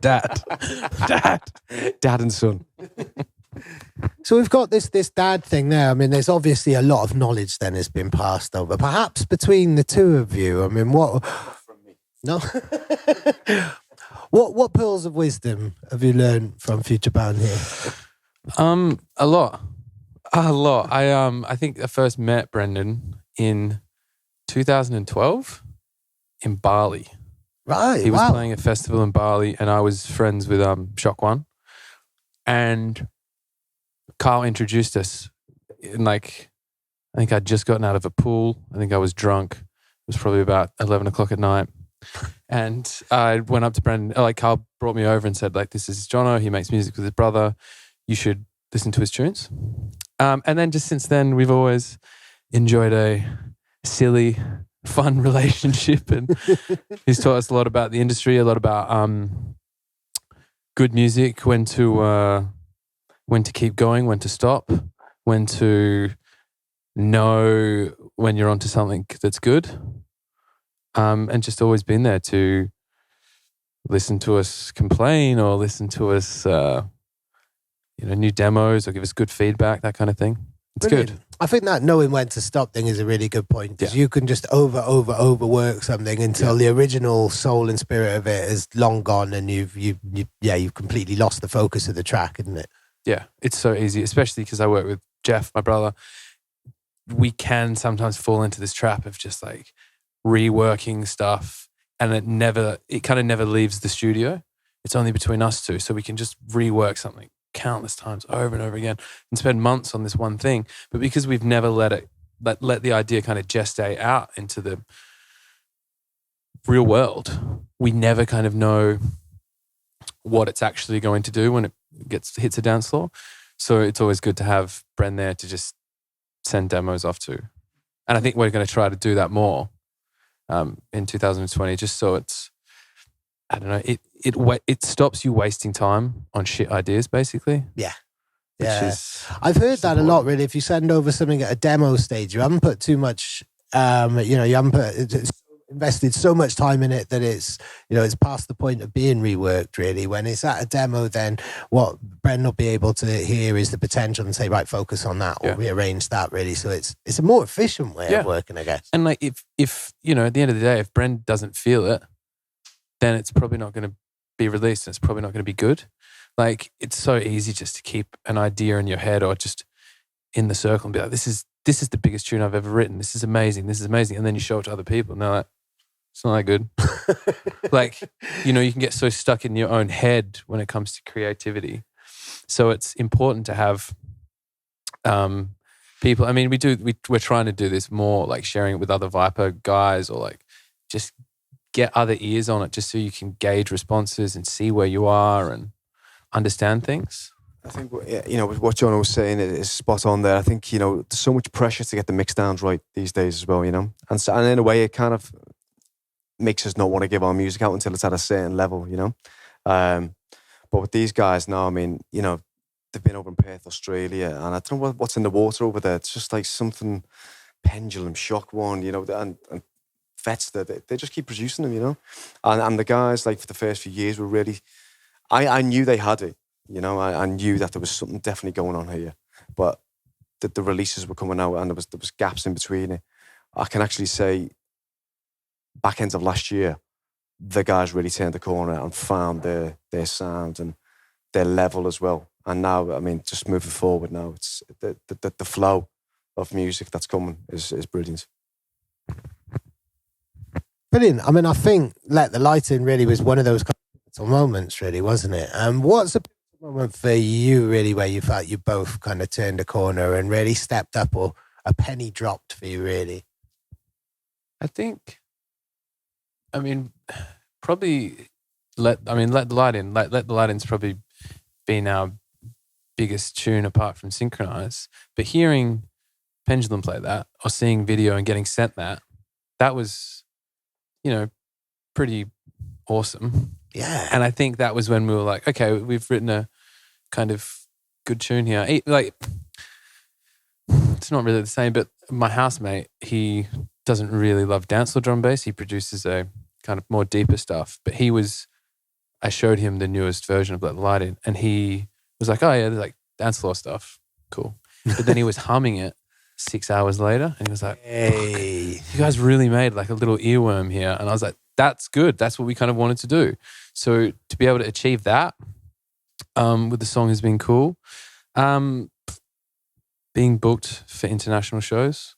Dad. Dad and son. So we've got this dad thing there. I mean, there's obviously a lot of knowledge then has been passed over, perhaps between the two of you. I mean, what? From me. No. What pearls of wisdom have you learned from Futurebound here? A lot. I think I first met Brendan in 2012 in Bali. Right. He was playing a festival in Bali, and I was friends with Shock One, and Carl introduced us. And I think I'd just gotten out of a pool. I think I was drunk. It was probably about 11 o'clock at night. And I went up to Brendan, Carl brought me over and said, this is Jono. He makes music with his brother. You should listen to his tunes. And then just since then, we've always enjoyed a silly, fun relationship. And he's taught us a lot about the industry, a lot about good music, when to keep going, when to stop, when to know when you're onto something that's good. And just always been there to listen to us complain or listen to us, new demos or give us good feedback, that kind of thing. It's Brilliant. good. I think that knowing when to stop thing is a really good point, because you can just overwork something until the original soul and spirit of it is long gone, and you've completely lost the focus of the track, isn't it? Yeah, it's so easy, especially because I work with Jeff, my brother. We can sometimes fall into this trap of just reworking stuff, and it kind of never leaves the studio. It's only between us two, so we can just rework something countless times over and over again and spend months on this one thing. But because we've never let the idea kind of gestate out into the real world, we never kind of know what it's actually going to do when it hits a dance floor. So it's always good to have Bren there to just send demos off to. And I think we're going to try to do that more in 2020, just so it's, I don't know, it stops you wasting time on shit ideas, basically. Yeah. I've heard that a lot, really. If you send over something at a demo stage, you haven't put too much, you haven't invested so much time in it that it's past the point of being reworked, really. When it's at a demo, then what Bren will be able to hear is the potential and say, right, focus on that or rearrange that, really. So it's a more efficient way of working, I guess. And if at the end of the day, if Bren doesn't feel it, then it's probably not going to be released and it's probably not going to be good. It's so easy just to keep an idea in your head or just in the circle and be like, this is the biggest tune I've ever written. This is amazing. And then you show it to other people and they're like, it's not that good. You can get so stuck in your own head when it comes to creativity. So it's important to have people. I mean, we're trying to do this more, sharing it with other Viper guys, or just get other ears on it, just so you can gauge responses and see where you are and understand things. I think, what John was saying is spot on there. I think, there's so much pressure to get the mix downs right these days as well, and in a way it kind of makes us not want to give our music out until it's at a certain level, But with these guys now, I mean, they've been over in Perth, Australia, and I don't know what's in the water over there. It's just something pendulum, Shock One, and vets that they just keep producing them, And the guys, for the first few years were really, I knew they had it, I knew that there was something definitely going on here, but the releases were coming out and there was gaps in between it. I can actually say, back end of last year, the guys really turned the corner and found their sound and their level as well. And now, I mean, just moving forward now, it's the flow of music that's coming is brilliant. Brilliant. I mean, I think Let the Light In really was one of those pivotal moments, really, wasn't it? What's a pivotal moment for you, really, where you felt you both kind of turned a corner and really stepped up, or a penny dropped for you, really? I think, probably Let the Light In. Let the Light In's probably been our biggest tune apart from Synchronize. But hearing Pendulum play that, or seeing video and getting sent that was, pretty awesome. Yeah. And I think that was when we were like, okay, we've written a kind of good tune here. Like, it's not really the same, but my housemate, he doesn't really love dancehall drum bass. He produces a kind of more deeper stuff. But I showed him the newest version of Let the Light In, and he was like, oh yeah, there's like dance floor stuff. Cool. But then he was humming it 6 hours later, and he was like, Hey. you guys really made like a little earworm here. And I was like, that's good. That's what we kind of wanted to do. So to be able to achieve that with the song has been cool. Being booked for international shows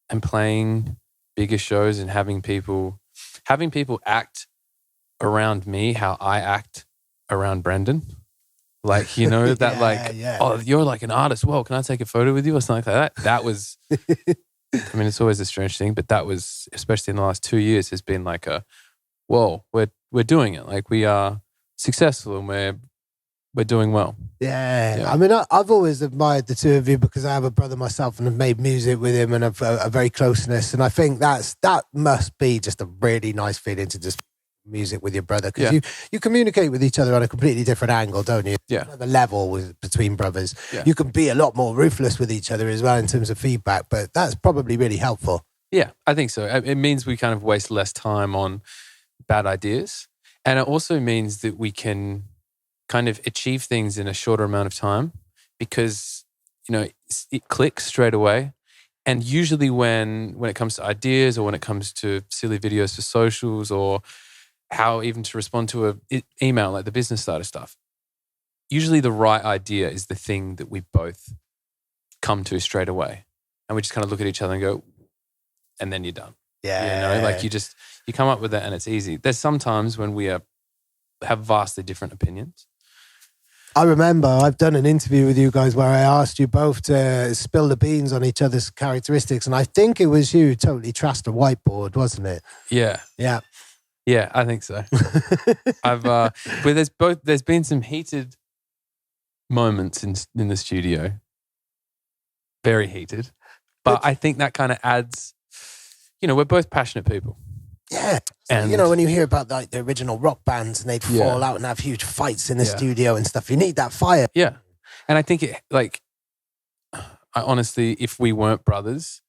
and playing bigger shows and having people act around me how I act around Brendan. Like, you know, that oh, you're like an artist. Well, can I take a photo with you or something like that? That was, I mean, it's always a strange thing, but that was, especially in the last 2 years, has been like whoa, we're doing it. Like, we are successful and we're doing well. Yeah. I mean, I've always admired the two of you because I have a brother myself and have made music with him and have a very closeness. And I think that must be just a really nice feeling to just music with your brother because you communicate with each other on a completely different angle, don't you? Yeah. The level between brothers. Yeah. You can be a lot more ruthless with each other as well in terms of feedback, but that's probably really helpful. Yeah, I think so. It means we kind of waste less time on bad ideas. And it also means that we can kind of achieve things in a shorter amount of time because, you know, it clicks straight away. And usually when it comes to ideas or when it comes to silly videos for socials or how even to respond to an email, like the business side of stuff, usually the right idea is the thing that we both come to straight away. And we just kind of look at each other and go, and then you're done. Yeah. You know, like you come up with it and it's easy. There's sometimes when we have vastly different opinions. I remember I've done an interview with you guys where I asked you both to spill the beans on each other's characteristics. And I think it was you who totally trashed the whiteboard, wasn't it? Yeah. Yeah. Yeah, I think so. But there's been some heated moments in the studio. Very heated. But I think that kind of adds, you know, we're both passionate people. Yeah. And you know, when you hear about like the original rock bands and they'd fall out and have huge fights in the studio and stuff, you need that fire. Yeah. And I think I honestly, if we weren't brothers,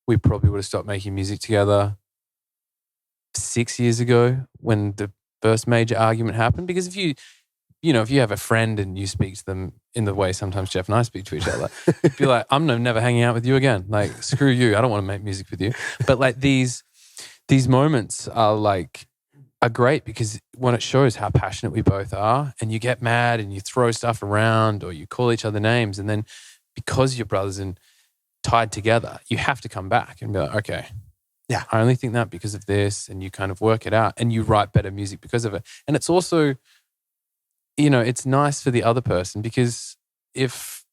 we probably would have stopped making music together 6 years ago when the first major argument happened. Because if you have a friend and you speak to them in the way sometimes Jeff and I speak to each other, you'd be like, I'm never hanging out with you again. Like, screw you. I don't want to make music with you. But like these moments are great because when it shows how passionate we both are and you get mad and you throw stuff around or you call each other names, and then because you're brothers and tied together, you have to come back and be like, okay, yeah, I only think that because of this, and you kind of work it out and you write better music because of it. And it's also, you know, it's nice for the other person because if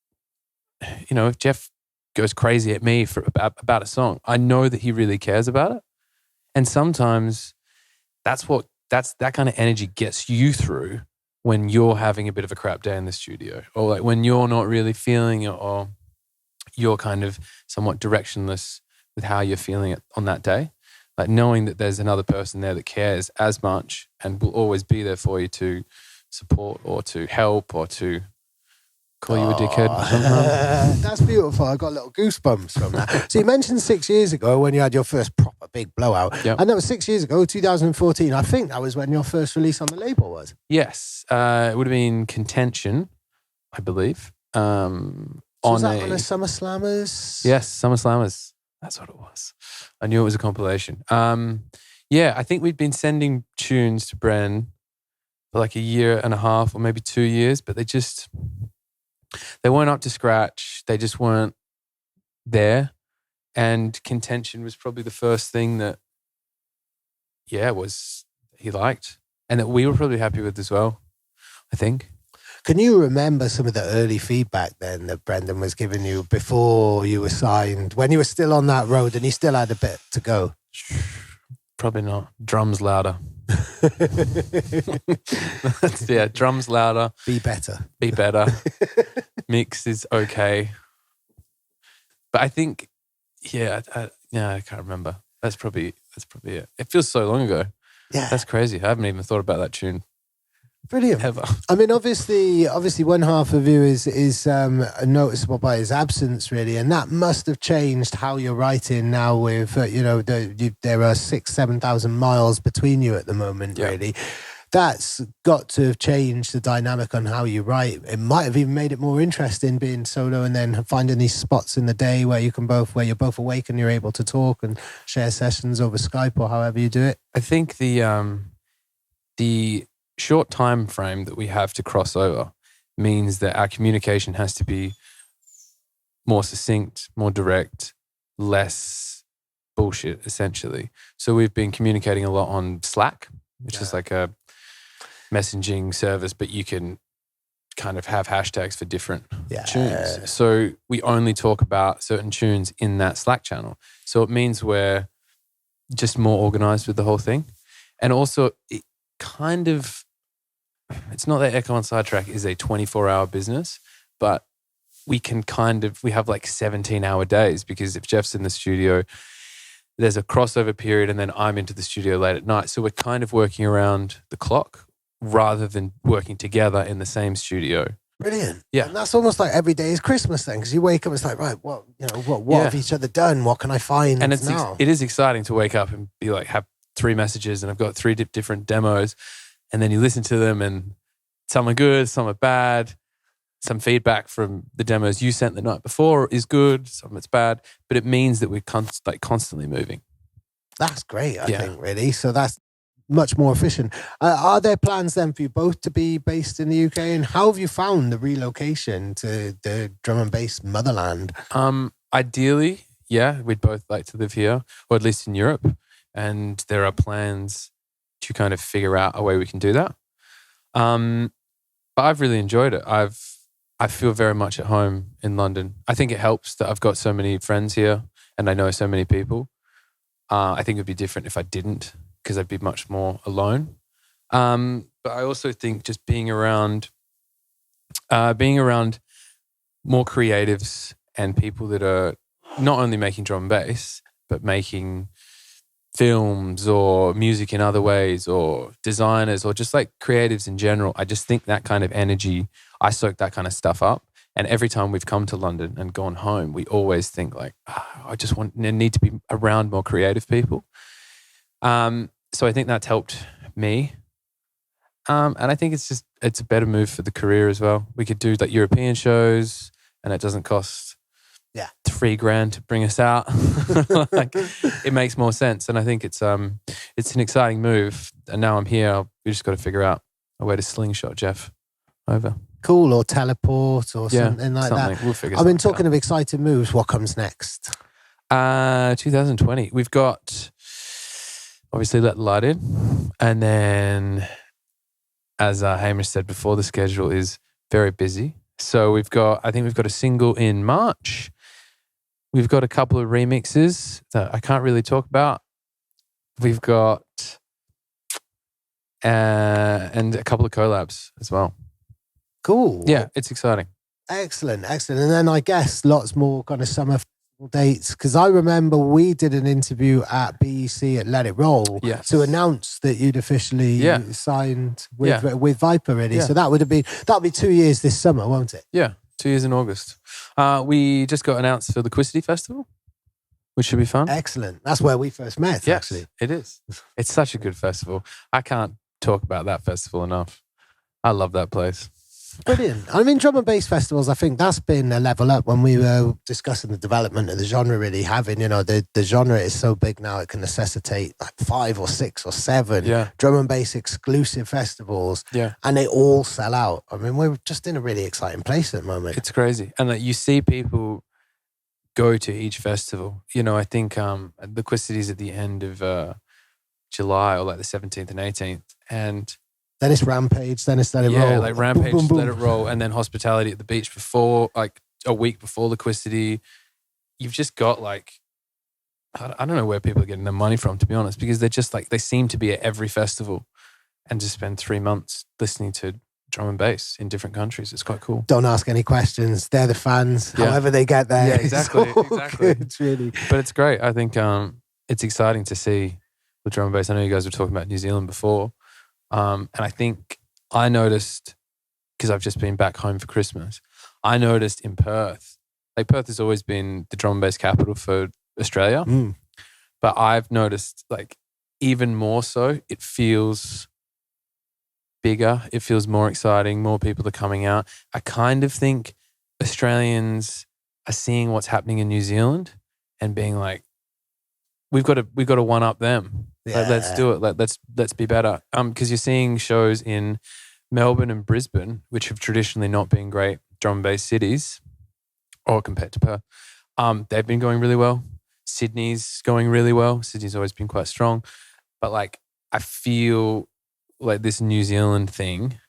Jeff goes crazy at me about a song, I know that he really cares about it. And sometimes that kind of energy gets you through when you're having a bit of a crap day in the studio, or like when you're not really feeling it, or you're kind of somewhat directionless with how you're feeling it on that day. Like knowing that there's another person there that cares as much and will always be there for you to support or to help or to call you a dickhead. That's beautiful. I got little goosebumps from that. So you mentioned 6 years ago when you had your first proper big blowout. Yep. And that was 6 years ago, 2014. I think that was when your first release on the label was. Yes. It would have been Contention, I believe. Was that on a Summer Slammers? Yes, Summer Slammers. That's what it was. I knew it was a compilation. I think we'd been sending tunes to Bren for like a year and a half or maybe 2 years, but they weren't up to scratch. They just weren't there. And Contention was probably the first thing that, he liked and that we were probably happy with as well, I think. Can you remember some of the early feedback then that Brendan was giving you before you were signed, when you were still on that road and he still had a bit to go? Probably not. Drums louder. Drums louder. Be better. Mix is okay. But I think, I can't remember. That's probably it. It feels so long ago. Yeah. That's crazy. I haven't even thought about that tune Brilliant. ever. I mean, obviously, one half of you is noticeable by his absence, really, and that must have changed how you're writing now. With there are 6,000-7,000 miles between you at the moment, really. That's got to have changed the dynamic on how you write. It might have even made it more interesting being solo and then finding these spots in the day where you're both awake and you're able to talk and share sessions over Skype or however you do it. I think the short time frame that we have to cross over means that our communication has to be more succinct, more direct, less bullshit, essentially. So we've been communicating a lot on Slack, which is like a messaging service, but you can kind of have hashtags for different tunes. So we only talk about certain tunes in that Slack channel. So it means we're just more organized with the whole thing. And also it kind of, it's not that Echo Sidetrack is a 24-hour business, but we have like 17-hour days, because if Jeff's in the studio, there's a crossover period and then I'm into the studio late at night. So we're kind of working around the clock rather than working together in the same studio. Brilliant. Yeah. And that's almost like every day is Christmas then, because you wake up, it's like, right, what have each other done? What can I find and now? It is exciting to wake up and be like, have 3 messages and I've got 3 different demos, and then you listen to them and some are good, some are bad. Some feedback from the demos you sent the night before is good, some it's bad, but it means that we're constantly moving. That's great, I think, really. So that's much more efficient. Are there plans then for you both to be based in the UK? And how have you found the relocation to the drum and bass motherland? Ideally, we'd both like to live here, or at least in Europe. And there are plans to kind of figure out a way we can do that. But I've really enjoyed it. I feel very much at home in London. I think it helps that I've got so many friends here and I know so many people. I think it would be different if I didn't, because I'd be much more alone. But I also think just being around more creatives and people that are not only making drum and bass, but making films or music in other ways, or designers, or just like creatives in general. I just think that kind of energy, I soak that kind of stuff up. And every time we've come to London and gone home, we always think like, I need to be around more creative people. So I think that's helped me. And I think it's a better move for the career as well. We could do like European shows and it doesn't cost $3,000 to bring us out. Like, it makes more sense. And I think it's an exciting move. And now I'm here. We just got to figure out a way to slingshot Jeff over. Cool, or teleport or something like that. We'll figure I mean, something talking of exciting moves, what comes next? 2020. We've got obviously Let the Light In. And then, as Hamish said before, the schedule is very busy. So I think we've got a single in March. We've got a couple of remixes that I can't really talk about. We've got and a couple of collabs as well. Cool. Yeah, it's exciting. Excellent. And then I guess lots more kind of summer dates, because I remember we did an interview at BEC at Let It Roll to announce that you'd officially signed with Viper already. Yeah. So that'll be 2 years this summer, won't it? Yeah, 2 years in August. We just got announced for the Quicity Festival, which should be fun. Excellent. That's where we first met, actually. It is. It's such a good festival. I can't talk about that festival enough. I love that place. Brilliant. I mean, drum and bass festivals, I think that's been a level up when we were discussing the development of the genre, really having, the genre is so big now, it can necessitate like 5 or 6 or 7 drum and bass exclusive festivals. Yeah. And they all sell out. I mean, we're just in a really exciting place at the moment. It's crazy. And you see people go to each festival. I think the Quicity's at the end of July, or like the 17th and 18th. And then it's Rampage, then it's Let It Roll. Yeah, like Rampage, boom, boom, boom. Let It Roll, and then Hospitality at the Beach before, like a week before the Quicity. You've just got like, I don't know where people are getting their money from, to be honest, because they're just like, they seem to be at every festival and just spend 3 months listening to drum and bass in different countries. It's quite cool. Don't ask any questions. They're the fans. However they get there. Yeah, exactly. It's really. But it's great. I think it's exciting to see with drum and bass. I know you guys were talking about New Zealand before. And I think I noticed, because I've just been back home for Christmas, I noticed in Perth, like Perth has always been the drum and bass capital for Australia. But I've noticed like even more so, it feels bigger. It feels more exciting. More people are coming out. I kind of think Australians are seeing what's happening in New Zealand and being like, we've got to one up them. Yeah. Like, let's do it. Let's be better. Because you're seeing shows in Melbourne and Brisbane, which have traditionally not been great drum and bass cities, or compared to Perth. They've been going really well. Sydney's going really well. Sydney's always been quite strong. But like, I feel like this New Zealand thing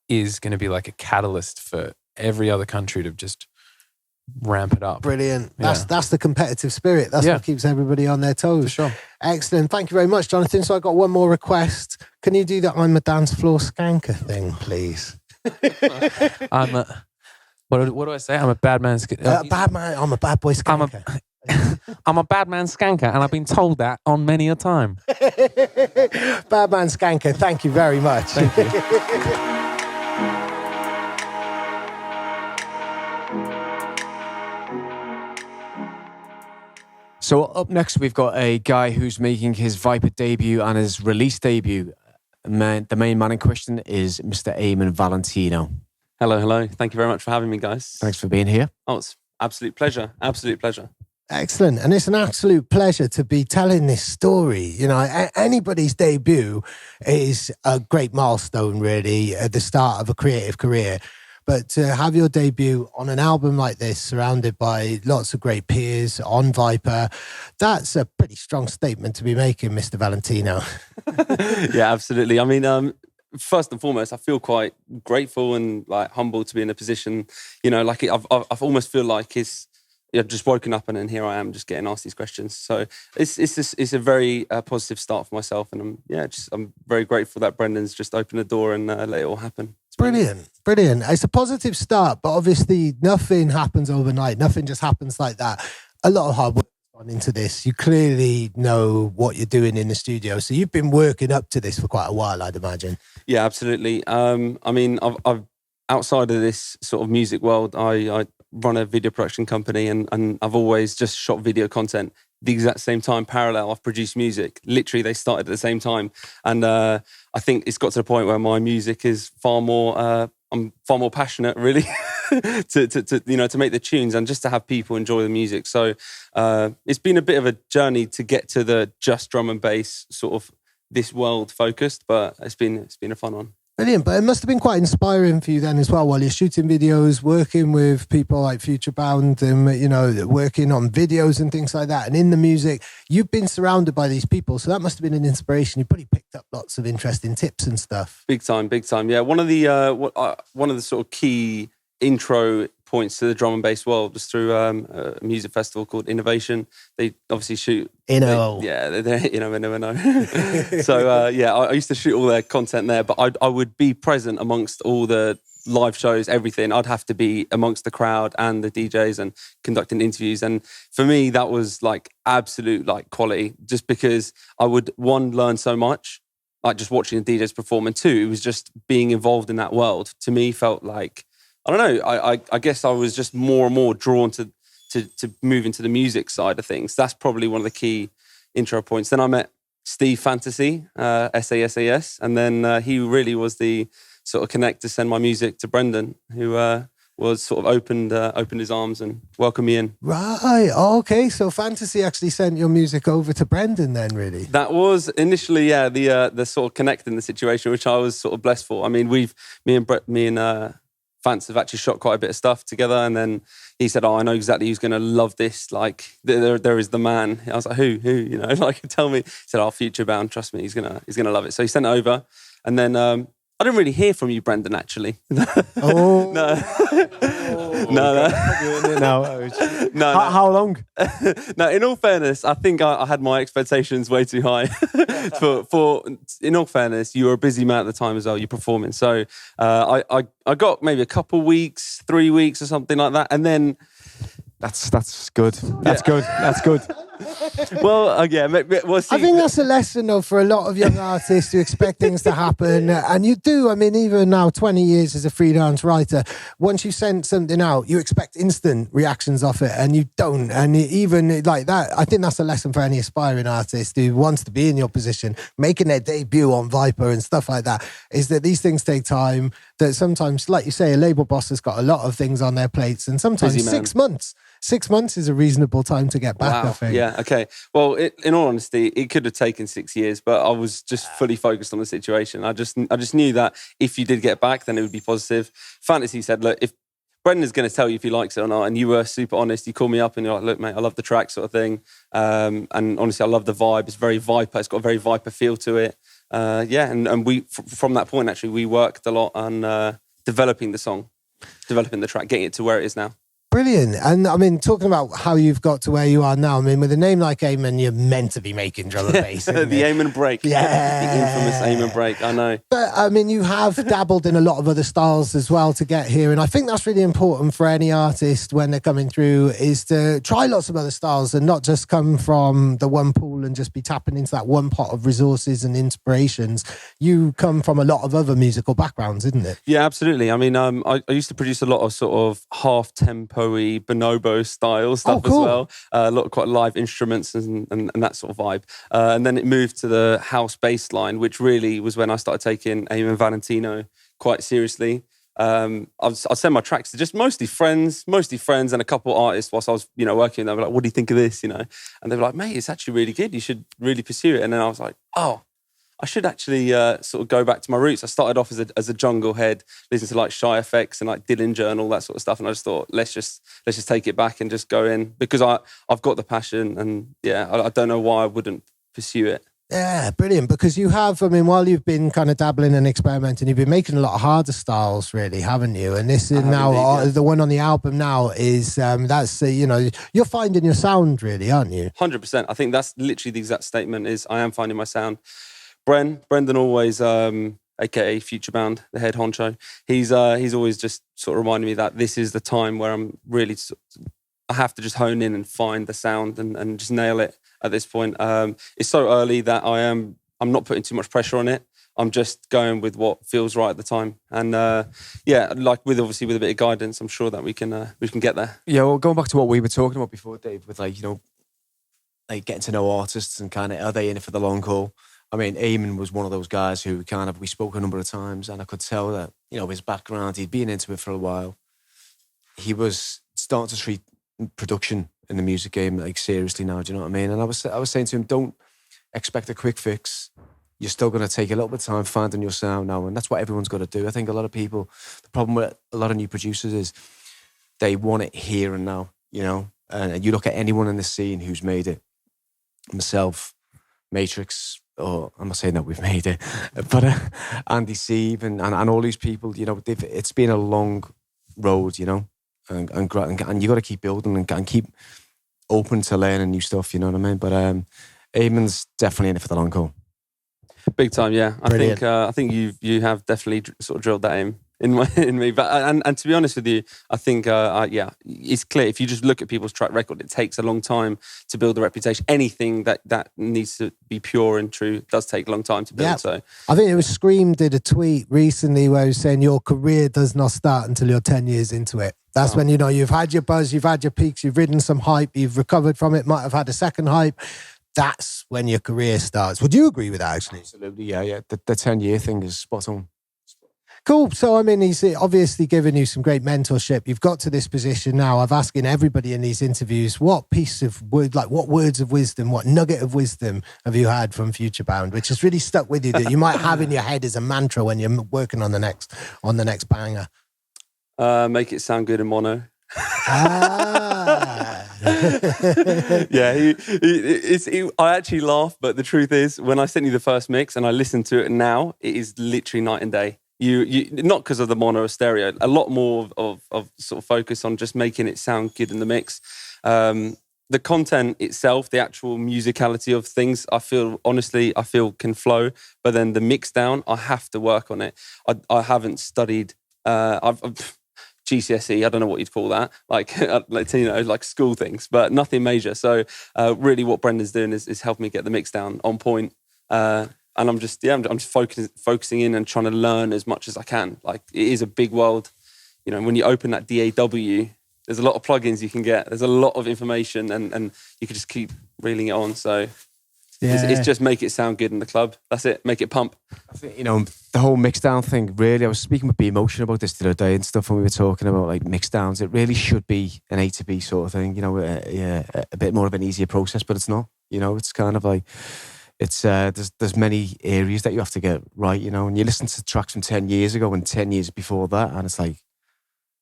is going to be like a catalyst for every other country to just ramp it up. Brilliant. That's the competitive spirit. That's what keeps everybody on their toes. For sure. Excellent. Thank you very much, Jonathan. So I got one more request. Can you do the I'm a dance floor skanker thing, please? What do I say? I'm a bad man. Bad man. I'm a bad boy skanker. I'm a bad man skanker, and I've been told that on many a time. Bad man skanker. Thank you very much. Thank you. So up next, we've got a guy who's making his Viper debut and his release debut. The main man in question is Mr. Aymen Valentino. Hello. Thank you very much for having me, guys. Thanks for being here. Oh, it's absolute pleasure. Absolute pleasure. Excellent. And it's an absolute pleasure to be telling this story. You know, anybody's debut is a great milestone, really, at the start of a creative career. But to have your debut on an album like this, surrounded by lots of great peers on Viper, that's a pretty strong statement to be making, Mr. Valentino. Yeah, absolutely. I mean, first and foremost, I feel quite grateful and like humbled to be in a position, you know, like I've almost feel like I've just woken up and then here I am just getting asked these questions. So it's a very positive start for myself, and I'm very grateful that Brendan's just opened the door and let it all happen. Brilliant. It's a positive start, but obviously nothing happens overnight. Nothing just happens like that. A lot of hard work has gone into this. You clearly know what you're doing in the studio, so you've been working up to this for quite a while, I'd imagine. Yeah, absolutely. I mean, I've outside of this sort of music world, I run a video production company, and I've always just shot video content. The exact same time, parallel, I've produced music. Literally, they started at the same time. And I think it's got to the point where my music is far more, I'm far more passionate, really, to make the tunes and just to have people enjoy the music. So it's been a bit of a journey to get to the just drum and bass sort of this world focused, but it's been a fun one. Brilliant. But it must have been quite inspiring for you then as well, while you're shooting videos, working with people like Futurebound and, working on videos and things like that. And in the music, you've been surrounded by these people. So that must have been an inspiration. You probably picked up lots of interesting tips and stuff. Big time. Yeah. One of the sort of key intro points to the drum and bass world was through a music festival called Innovation. They obviously shoot... They never know. So, I used to shoot all their content there, but I would be present amongst all the live shows, everything. I'd have to be amongst the crowd and the DJs and conducting interviews. And for me, that was like absolute like quality, just because I would, one, learn so much, like just watching the DJs perform, and two, it was just being involved in that world. To me, felt like, I don't know, I guess I was just more and more drawn to move into the music side of things. That's probably one of the key intro points. Then I met Steve Fantasy, SAS, and then he really was the sort of connect to send my music to Brendan, who was sort of opened his arms and welcomed me in. Right, okay, so Fantasy actually sent your music over to Brendan then, really? That was initially, the sort of connecting the situation, which I was sort of blessed for. I mean, me and Fans have actually shot quite a bit of stuff together, and then he said, I know exactly who's going to love this, like there is the man. I was like, who, like, tell me. He said, Futurebound, trust me, he's gonna love it. So he sent it over, and then I didn't really hear from you, Brendan, actually. Oh. No. How long? No, in all fairness, I think I had my expectations way too high. for in all fairness, you were a busy man at the time as well, you're performing. So I got maybe a couple weeks, 3 weeks or something like that. And then... That's good. That's good. Well, yeah. Well, see, I think that's a lesson, though, for a lot of young artists who expect things to happen. And you do. I mean, even now, 20 years as a freelance writer, once you send something out, you expect instant reactions off it, and you don't. And even like that, I think that's a lesson for any aspiring artist who wants to be in your position, making their debut on Viper and stuff like that, is that these things take time, that sometimes, like you say, a label boss has got a lot of things on their plates, and sometimes Busy man. 6 months. 6 months is a reasonable time to get back, I think. Yeah, okay. Well, in all honesty, it could have taken 6 years, but I was just fully focused on the situation. I just knew that if you did get back, then it would be positive. Fantasy said, look, if Brendan's going to tell you if he likes it or not, and you were super honest, you called me up and you're like, look, mate, I love the track sort of thing. And honestly, I love the vibe. It's very Viper. It's got a very Viper feel to it. And we, from that point, actually, we worked a lot on developing the song, developing the track, getting it to where it is now. Brilliant. And I mean, talking about how you've got to where you are now, I mean, with a name like Aymen, you're meant to be making drum and bass. The Aymen break. Yeah. The infamous Aymen break, I know. But I mean, you have dabbled in a lot of other styles as well to get here. And I think that's really important for any artist when they're coming through, is to try lots of other styles and not just come from the one pool and just be tapping into that one pot of resources and inspirations. You come from a lot of other musical backgrounds, isn't it? Yeah, absolutely. I mean, I used to produce a lot of sort of half-tempo-y, bonobo style stuff as well. A lot of quite live instruments and that sort of vibe. And then it moved to the house bass line, which really was when I started taking Aymen Valentino quite seriously. I'd send my tracks to just mostly friends and a couple artists whilst I was, working with them. They were like, what do you think of this, And they were like, mate, it's actually really good. You should really pursue it. And then I was like, oh, I should actually sort of go back to my roots. I started off as a jungle head, listening to like Shy FX and like Dillinger and all that sort of stuff. And I just thought, let's just take it back and just go in, because I've got the passion, and I don't know why I wouldn't pursue it. Yeah, brilliant. Because you have, I mean, while you've been kind of dabbling and experimenting, you've been making a lot of harder styles, really, haven't you? And this is now, the one on the album now is, that's, you're finding your sound, really, aren't you? 100%. I think that's literally the exact statement, is I am finding my sound. Brendan always, aka Futurebound, the head honcho, he's always just sort of reminding me that this is the time where I'm really, I have to just hone in and find the sound and just nail it at this point. It's so early that I'm not putting too much pressure on it. I'm just going with what feels right at the time. And like with a bit of guidance, I'm sure that we can get there. Yeah, well, going back to what we were talking about before, Dave, with like getting to know artists and kind of, are they in it for the long haul? I mean, Aymen was one of those guys who we spoke a number of times, and I could tell that, his background, he'd been into it for a while. He was starting to treat production in the music game like seriously now, do you know what I mean? And I was saying to him, don't expect a quick fix. You're still going to take a little bit of time finding your sound now, and that's what everyone's got to do. I think a lot of people, the problem with a lot of new producers is they want it here and now, and you look at anyone in the scene who's made it, myself, Matrix, or I'm not saying that we've made it, but Andy Sieve and all these people, it's been a long road, and you got to keep building and keep open to learning new stuff, you know what I mean? But Aymen's definitely in it for the long haul. Big time, yeah. I think you have definitely sort of drilled that in me. But and to be honest with you, I think it's clear if you just look at people's track record, it takes a long time to build a reputation. Anything that needs to be pure and true does take a long time to build. Yeah. So I think it was Scream did a tweet recently where he was saying your career does not start until you're 10 years into it. That's when you've had your buzz, you've had your peaks, you've ridden some hype, you've recovered from it, might have had a second hype. That's when your career starts. Would you agree with that, actually? Absolutely, yeah. The 10-year thing is spot on. Cool. So, I mean, he's obviously given you some great mentorship. You've got to this position now. I've asked everybody in these interviews, what piece of word, like what words of wisdom, what nugget of wisdom have you had from Futurebound, which has really stuck with you that you might have in your head as a mantra when you're working on the next banger? Make it sound good in mono. I actually laugh, but the truth is, when I sent you the first mix and I listen to it now, it is literally night and day. You not because of the mono or stereo, a lot more of sort of focus on just making it sound good in the mix. The content itself, the actual musicality of things, I feel can flow, but then the mix down, I have to work on it. I haven't studied. GCSE. I don't know what you'd call that, like like school things, but nothing major. So really, what Brendan's doing is helping me get the mix down on point. And I'm just focusing in and trying to learn as much as I can. Like, it is a big world. You know, when you open that DAW, there's a lot of plugins you can get. There's a lot of information, and you can just keep reeling it on. So it's just make it sound good in the club. That's it. Make it pump. I think, the whole mix down thing, really, I was speaking with Be Emotion about this the other day and stuff when we were talking about like mix downs. It really should be an A to B sort of thing, a bit more of an easier process, but it's not. It's kind of like, it's there's many areas that you have to get right, and you listen to tracks from 10 years ago and 10 years before that, and it's like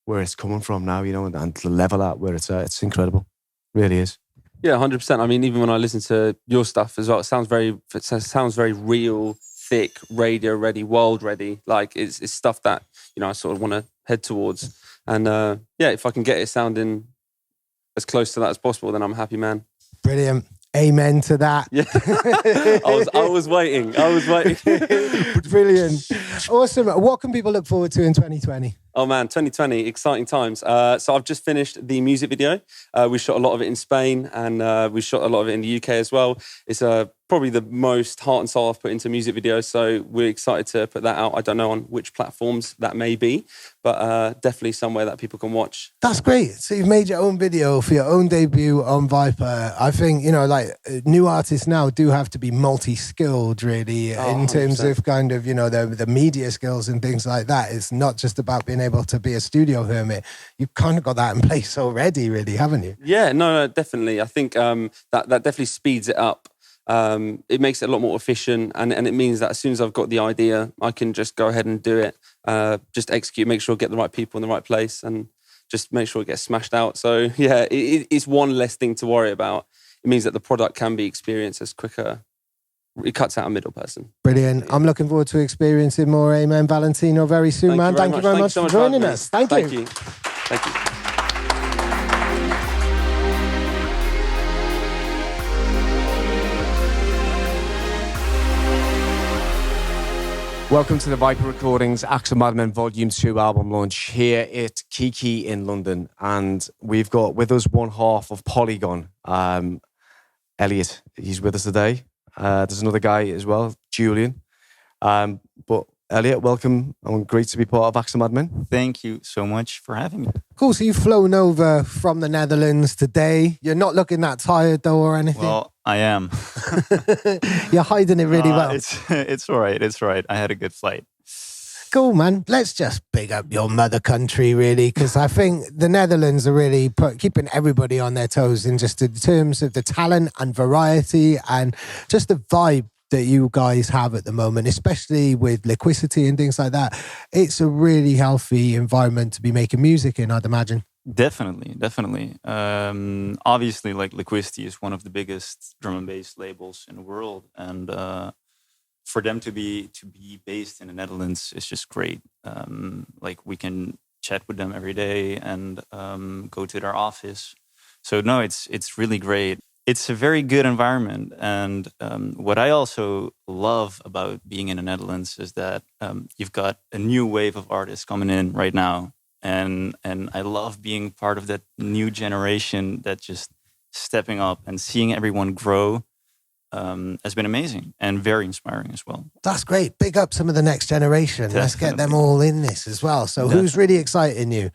where it's coming from now, and the level at where it's at, it's incredible. It really is. Yeah, 100%. I mean, even when I listen to your stuff as well, it sounds very real, thick, radio ready, world ready. Like, it's stuff that, I sort of want to head towards. And if I can get it sounding as close to that as possible, then I'm a happy man. Brilliant. Amen to that. Yeah. I was waiting. Brilliant. Awesome. What can people look forward to in 2020? Oh man, 2020, exciting times. So I've just finished the music video. We shot a lot of it in Spain, and we shot a lot of it in the UK as well. It's probably the most heart and soul I've put into music videos, so we're excited to put that out. I don't know on which platforms that may be, but definitely somewhere that people can watch. That's great. So you've made your own video for your own debut on Viper. I think, new artists now do have to be multi-skilled, really, in terms 100%. of kind of, the media skills and things like that. It's not just about being able to be a studio hermit. You've kind of got that in place already, really, haven't you? Yeah, no, definitely. I think that definitely speeds it up. It makes it a lot more efficient, and it means that as soon as I've got the idea, I can just go ahead and do it, just execute, make sure I get the right people in the right place, and just make sure it gets smashed out. So yeah, it's one less thing to worry about. It means that the product can be experienced as quicker. It cuts out a middle person. Brilliant. I'm looking forward to experiencing more Aymen Valentino very soon, man. Thank you very much for joining us. Thank you. Thank you. Welcome to the Viper Recordings Acts of Madmen Volume 2 album launch here at KEAKIE in London. And we've got with us one half of Polygon, Elliot. He's with us today. There's another guy as well, Julian. But Elliot, welcome. Great to be part of Acts of Madmen. Thank you so much for having me. Cool. So you've flown over from the Netherlands today. You're not looking that tired though or anything? Well, I am. You're hiding it really well. It's all right. It's all right. I had a good flight. Cool, man. Let's just big up your mother country, really, because I think the Netherlands are really keeping everybody on their toes in just in terms of the talent and variety and just the vibe that you guys have at the moment, especially with Liquidity and things like that. It's a really healthy environment to be making music in, I'd imagine. Definitely. Obviously, like, Liquidity is one of the biggest drum and bass labels in the world, and for them to be based in the Netherlands is just great. Like, we can chat with them every day and go to their office. So no, it's really great. It's a very good environment, and what I also love about being in the Netherlands is that you've got a new wave of artists coming in right now, and I love being part of that new generation that just stepping up and seeing everyone grow. Has been amazing and very inspiring as well. That's great. Big up some of the next generation. Definitely. Let's get them all in this as well. So who's really exciting you?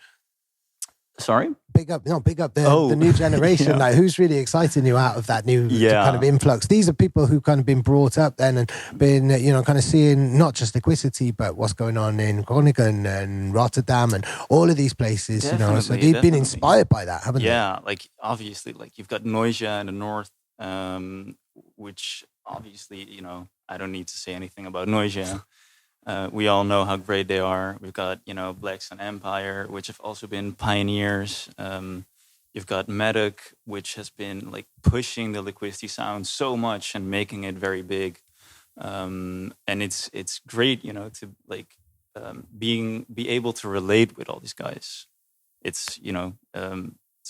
Sorry? Big up the new generation. Yeah. Like, who's really exciting you out of that new kind of influx? These are people who kind of been brought up then and been, kind of seeing not just Liquidity, but what's going on in Groningen and Rotterdam and all of these places, So they've been inspired by that, haven't they? Yeah, like, obviously, like, you've got Noisia in the north, which obviously, I don't need to say anything about Noisia. We all know how great they are. We've got, Black Sun Empire, which have also been pioneers. You've got Medoc, which has been, like, pushing the Liquidity sound so much and making it very big. And it's great, to, like, be able to relate with all these guys. It's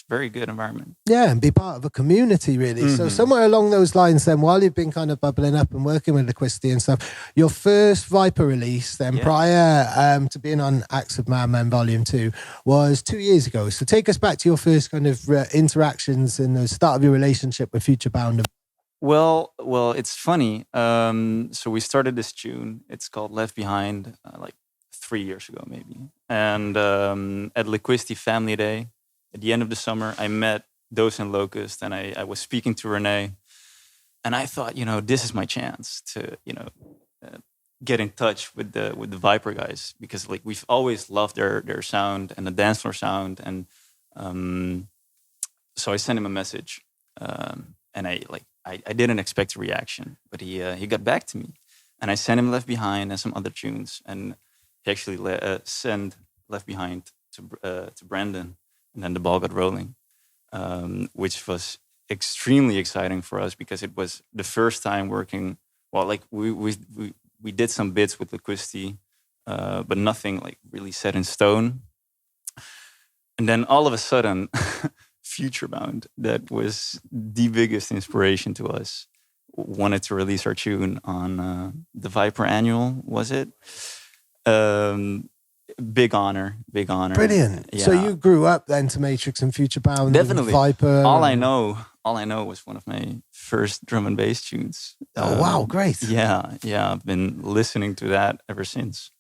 a very good environment. Yeah, and be part of a community, really. So somewhere along those lines, then, while you've been kind of bubbling up and working with Liquidity and stuff, your first Viper release, then prior to being on Acts of Madmen Volume 2, was 2 years ago. So take us back to your first kind of interactions and the start of your relationship with Futurebound. Well, it's funny. So we started this tune. It's called Left Behind, like 3 years ago, maybe. And at Liquidity Family Day, at the end of the summer, I met Dose and Locust, and I was speaking to Renee, and I thought, this is my chance to, get in touch with the Viper guys, because like we've always loved their sound and the dance floor sound, and so I sent him a message, and I didn't expect a reaction, but he got back to me, and I sent him Left Behind and some other tunes, and he actually sent Left Behind to Brandon, and then the ball got rolling, which was extremely exciting for us, because it was the first time working. Well, like we did some bits with Liquidity, but nothing like really set in stone. And then all of a sudden, Futurebound, that was the biggest inspiration to us, wanted to release our tune on the Viper Annual, was it? Big honor. Brilliant. Yeah. So you grew up then to Matrix and Futurebound. Definitely. And Viper. All I know was one of my first drum and bass tunes. Oh, wow. Great. Yeah. I've been listening to that ever since.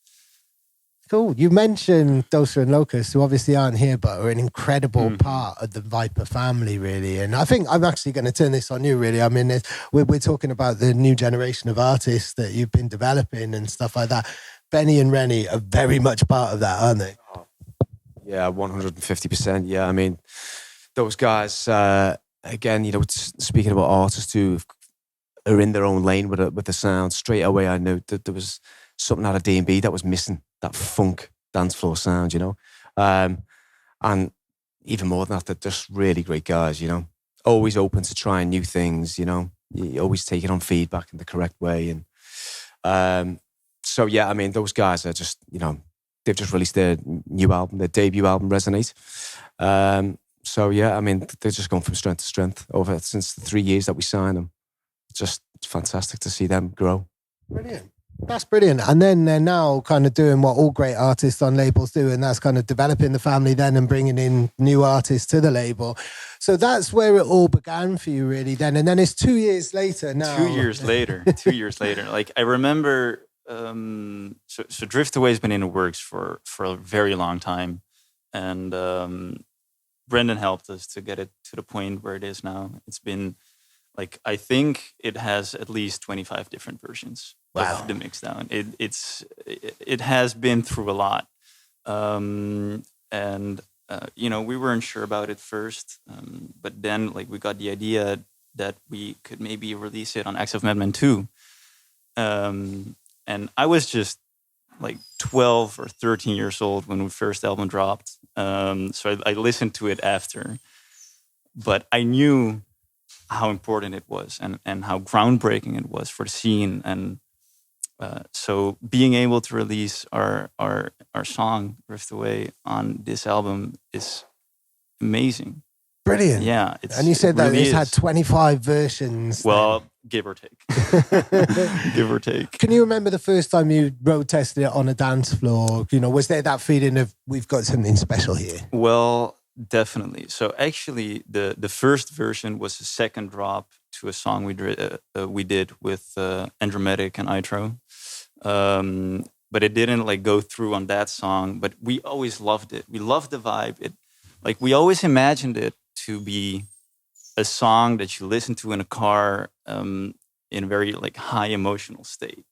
Cool. You mentioned Dosa and Locust, who obviously aren't here, but are an incredible part of the Viper family, really. And I think I'm actually going to turn this on you, really. I mean, we're talking about the new generation of artists that you've been developing and stuff like that. Benny and Rennie are very much part of that, aren't they? Yeah, 150%. Yeah, I mean, those guys, again, speaking about artists who are in their own lane with the sound, straight away I knew that there was something out of D&B that was missing, that funk dance floor sound, and even more than that, they're just really great guys, always open to trying new things, you always taking on feedback in the correct way. And so, yeah, I mean, those guys are just, they've just released their new album, their debut album, Resonate. So, yeah, I mean, they're just gone from strength to strength since the 3 years that we signed them. It's fantastic to see them grow. Brilliant. That's brilliant. And then they're now kind of doing what all great artists on labels do, and that's kind of developing the family then and bringing in new artists to the label. So that's where it all began for you, really, then. And then it's 2 years later now. 2 years later. 2 years later. Like, I remember, so Drift Away has been in the works for a very long time. And Brendan helped us to get it to the point where it is now. It's been, like, I think it has at least 25 different versions. Wow. Of the mixdown. It has been through a lot, and we weren't sure about it first, but then like we got the idea that we could maybe release it on Acts of Madmen 2, and I was just like 12 or 13 years old when the first album dropped, so I listened to it after, but I knew how important it was and how groundbreaking it was for the scene. And so being able to release our song Drift Away on this album is amazing. Brilliant. Yeah. And you said that really it's had 25 versions. Well, give or take. Give or take. Can you remember the first time you road tested it on a dance floor? Was there that feeling of we've got something special here? Well, definitely. So actually the first version was a second drop to a song we did with Andromatic and Itro. But it didn't like go through on that song, but we always loved it. We loved the vibe. We always imagined it to be a song that you listen to in a car in a very like high emotional state,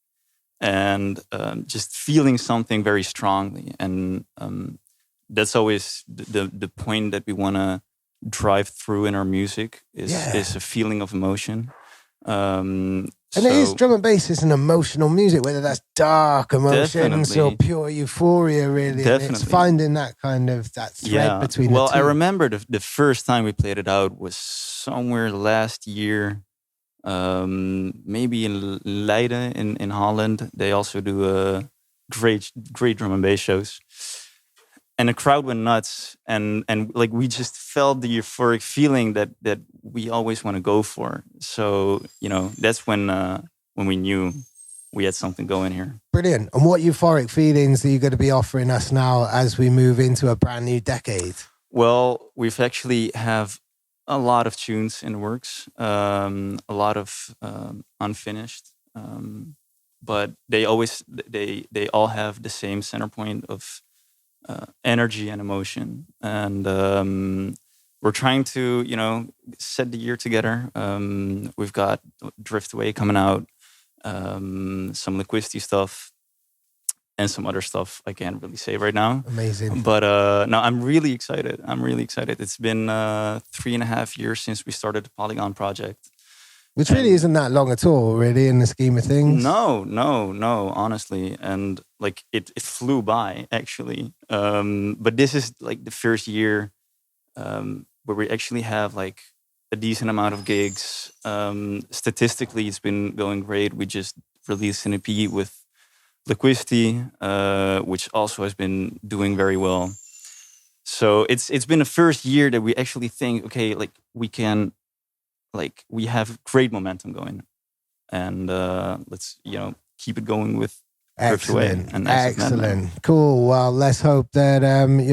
and just feeling something very strongly. And that's always the point that we want to drive through in our music is a feeling of emotion. And it is, drum and bass is an emotional music, whether that's dark emotions or pure euphoria, really. Definitely. And it's finding that kind of that thread between the two. Well, I remember the first time we played it out was somewhere last year, maybe in Leiden in Holland. They also do great drum and bass shows. the crowd went nuts, and like we just felt the euphoric feeling that we always want to go for. So that's when we knew we had something going here. Brilliant. And what euphoric feelings are you going to be offering us now as we move into a brand new decade? Well, we've actually have a lot of tunes in the works, a lot of unfinished, but they all have the same center point of energy and emotion, and we're trying to set the year together. We've got Drift Away coming out, some Liquidity stuff, and some other stuff I can't really say right now. Amazing. But no, I'm really excited. It's been 3.5 years since we started the Polygon project. Which really isn't that long at all, really, in the scheme of things. No, honestly. And like it flew by, actually. But this is like the first year where we actually have like a decent amount of gigs. Statistically, it's been going great. We just released an EP with Liquidity, which also has been doing very well. So it's been the first year that we actually think, okay, like we have great momentum going, and let's keep it going with Excellent. And Excellent. Cool. Well, let's hope that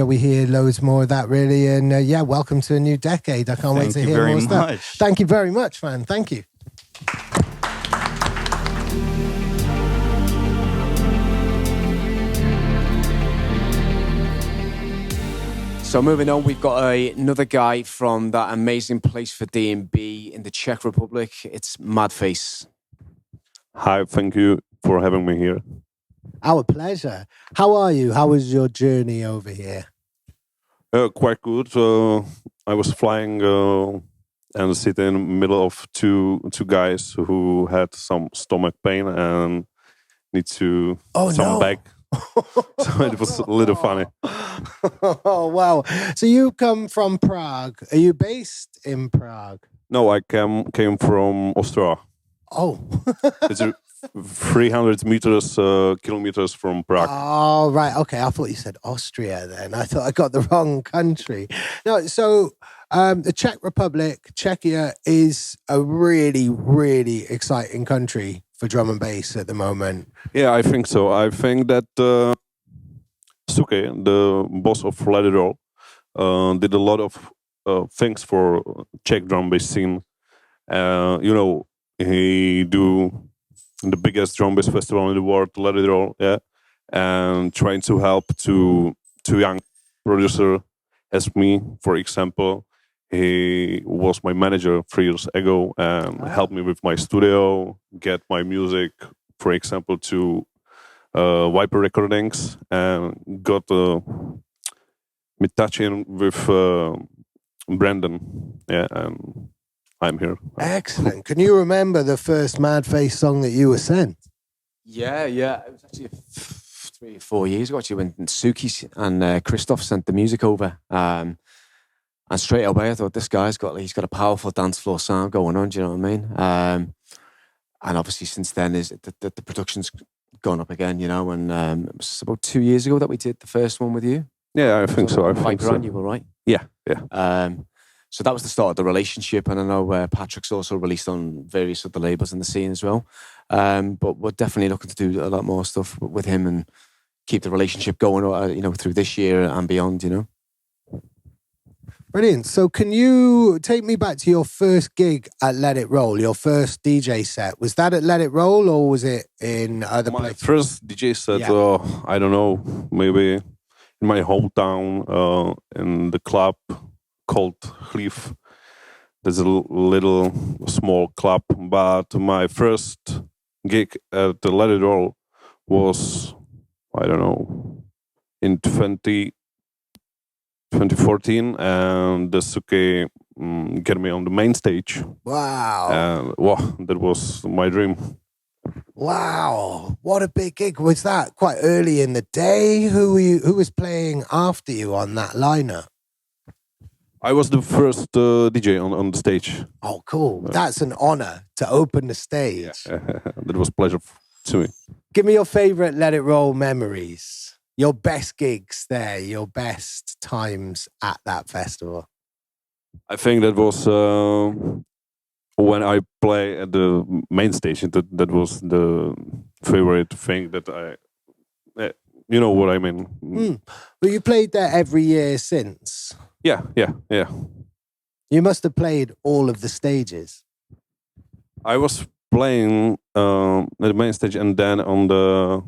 we hear loads more of that, really. And welcome to a new decade. I can't wait to hear more stuff. Thank you very much, man. Thank you. So moving on, we've got another guy from that amazing place for D&B in the Czech Republic. It's Madface. Hi, thank you for having me here. Our pleasure. How are you? How was your journey over here? Quite good. I was flying and sitting in the middle of two guys who had some stomach pain and need to bag. So it was a little funny. Oh, wow. So you come from Prague. Are you based in Prague? No, I came from Austria. Oh. It's 300 kilometers from Prague. Oh, right. Okay. I thought you said Austria then. I thought I got the wrong country. No, so the Czech Republic, Czechia, is a really, really exciting country for drum and bass at the moment. Yeah, I think so. I think that Suke, the boss of Let It Roll, did a lot of things for Czech drum bass scene. He do the biggest drum bass festival in the world, Let It Roll, yeah, and trying to help to young producer as me, for example. He was my manager 3 years ago and helped me with my studio, get my music, for example, to Viper Recordings, and got me touching with Brandon. Yeah, and I'm here. Excellent. Can you remember the first Madface song that you were sent? Yeah. It was actually 3 or 4 years ago, actually, when Suki and Christoph sent the music over. And straight away, I thought, this guy's got a powerful dance floor sound going on, do you know what I mean? And obviously since then, the production's gone up again, and it was about 2 years ago that we did the first one with you. Yeah, I think so. I think so. You were right. Yeah. So that was the start of the relationship, and I know Patrick's also released on various other labels in the scene as well. But we're definitely looking to do a lot more stuff with him and keep the relationship going, through this year and beyond, Brilliant. So can you take me back to your first gig at Let It Roll, your first DJ set? Was that at Let It Roll or was it in other places? My first DJ set, I don't know, maybe in my hometown, in the club called Chlív. There's a little small club, but my first gig at the Let It Roll was, I don't know, in 2014, and the Suke get me on the main stage. Wow. And that was my dream. Wow. What a big gig. Was that quite early in the day? Who was playing after you on that lineup? I was the first DJ on the stage. Oh, cool. That's an honor to open the stage. Yeah. That was a pleasure to me. Give me your favorite Let It Roll memories. your best gigs there, your best times at that festival? I think that was when I play at the main station. That was the favorite thing that you know what I mean. Well, you played there every year since. Yeah. You must have played all of the stages. I was playing at the main stage, and then on the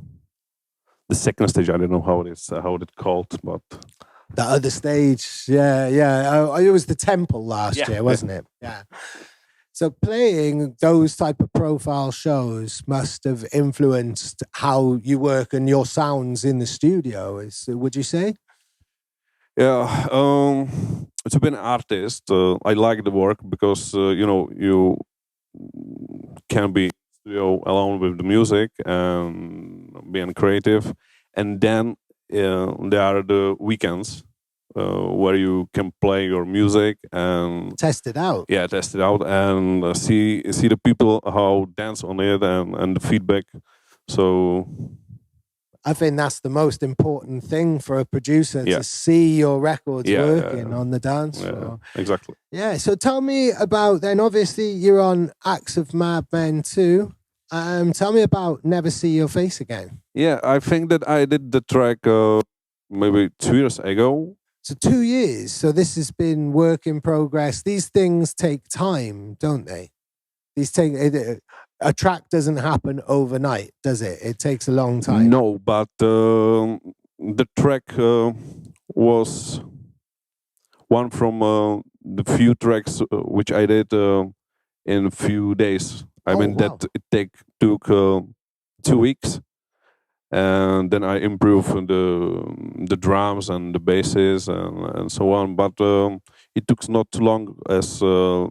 second stage, I don't know how it's called, but The other stage, yeah. It was the Temple last year, wasn't it? Yeah. So playing those type of profile shows must have influenced how you work and your sounds in the studio. Would you say? Yeah. To be an artist, I like the work because you can be in the studio alone with the music and being creative, and then there are the weekends where you can play your music and test it out. Yeah, test it out and see the people how dance on it and the feedback. So I think that's the most important thing for a producer to see your records working on the dance floor. Exactly. Yeah. So tell me about then. Obviously, you're on Acts of Madmen too. Tell me about Never See Your Face Again. Yeah, I think that I did the track maybe 2 years ago. So 2 years. So this has been work in progress. These things take time, don't they? A track doesn't happen overnight, does it? It takes a long time. No, but the track was one from the few tracks which I did in a few days. I mean, that it took 2 weeks, and then I improved the drums and the basses and so on. But it took not too long as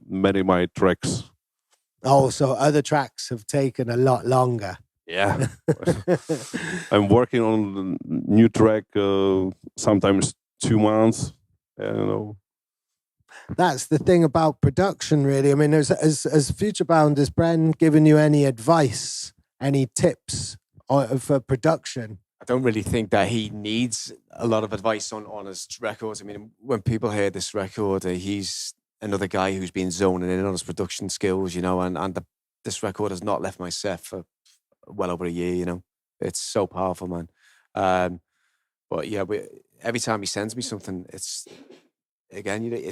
many of my tracks. Oh, so other tracks have taken a lot longer. Yeah. I'm working on a new track sometimes 2 months. I don't know. That's the thing about production, really. I mean, as Futurebound, has Bren given you any advice, any tips for production? I don't really think that he needs a lot of advice on his records. I mean, when people hear this record, he's another guy who's been zoning in on his production skills, and this record has not left my set for well over a year, It's so powerful, man. But yeah, every time he sends me something, it's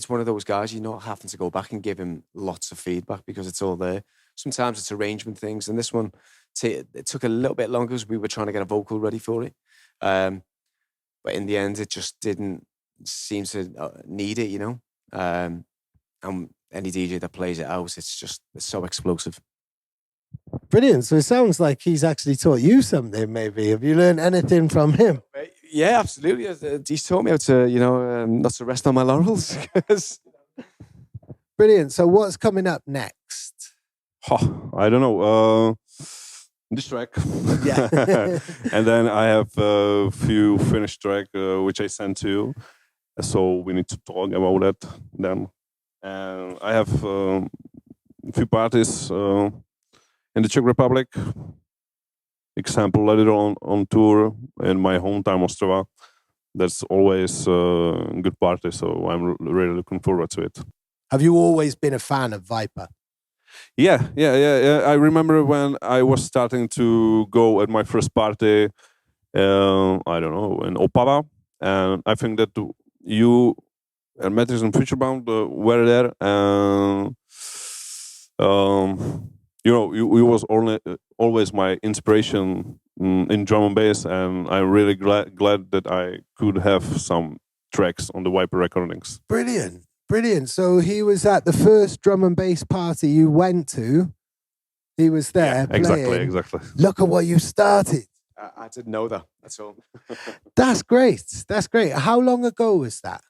one of those guys you're not having to go back and give him lots of feedback because it's all there. Sometimes it's arrangement things, and this one, it took a little bit longer because we were trying to get a vocal ready for it. But in the end, it just didn't seem to need it, And any DJ that plays it out, it's so explosive. Brilliant. So it sounds like he's actually taught you something, maybe. Have you learned anything from him? Yeah, absolutely. He's taught me how to, not to rest on my laurels. Brilliant. So what's coming up next? I don't know. This track. Yeah. And then I have a few finished track which I sent to you. So we need to talk about that then. I have a few parties in the Czech Republic. Example, later on tour in my hometown Ostrava. That's always a good party, so I'm really looking forward to it. Have you always been a fan of Viper? Yeah. I remember when I was starting to go at my first party, I don't know, in Opava, and I think that you and Madface and Futurebound were there, and you was always my inspiration in drum and bass, and I'm really glad that I could have some tracks on the Viper recordings. Brilliant. So he was at the first drum and bass party you went to. He was there playing. Exactly. Look at what you started. I didn't know that. That's all. That's great. How long ago was that?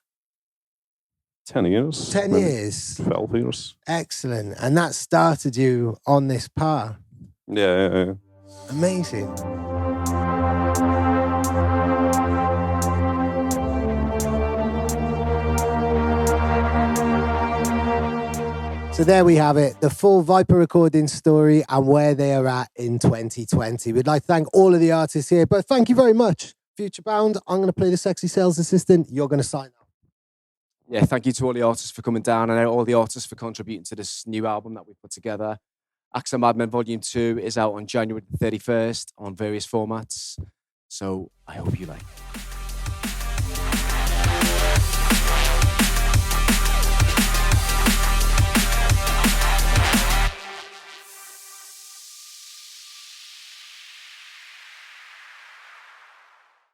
10 years. 10 years. 12 years. Excellent. And that started you on this path. Yeah. Amazing. So there we have it, the full Viper recording story and where they are at in 2020. We'd like to thank all of the artists here, but thank you very much Futurebound, I'm going to play the sexy sales assistant. You're going to sign up. Yeah, thank you to all the artists for coming down and all the artists for contributing to this new album that we put together. AXA Madmen Volume 2 is out on January the 31st on various formats. So I hope you like it.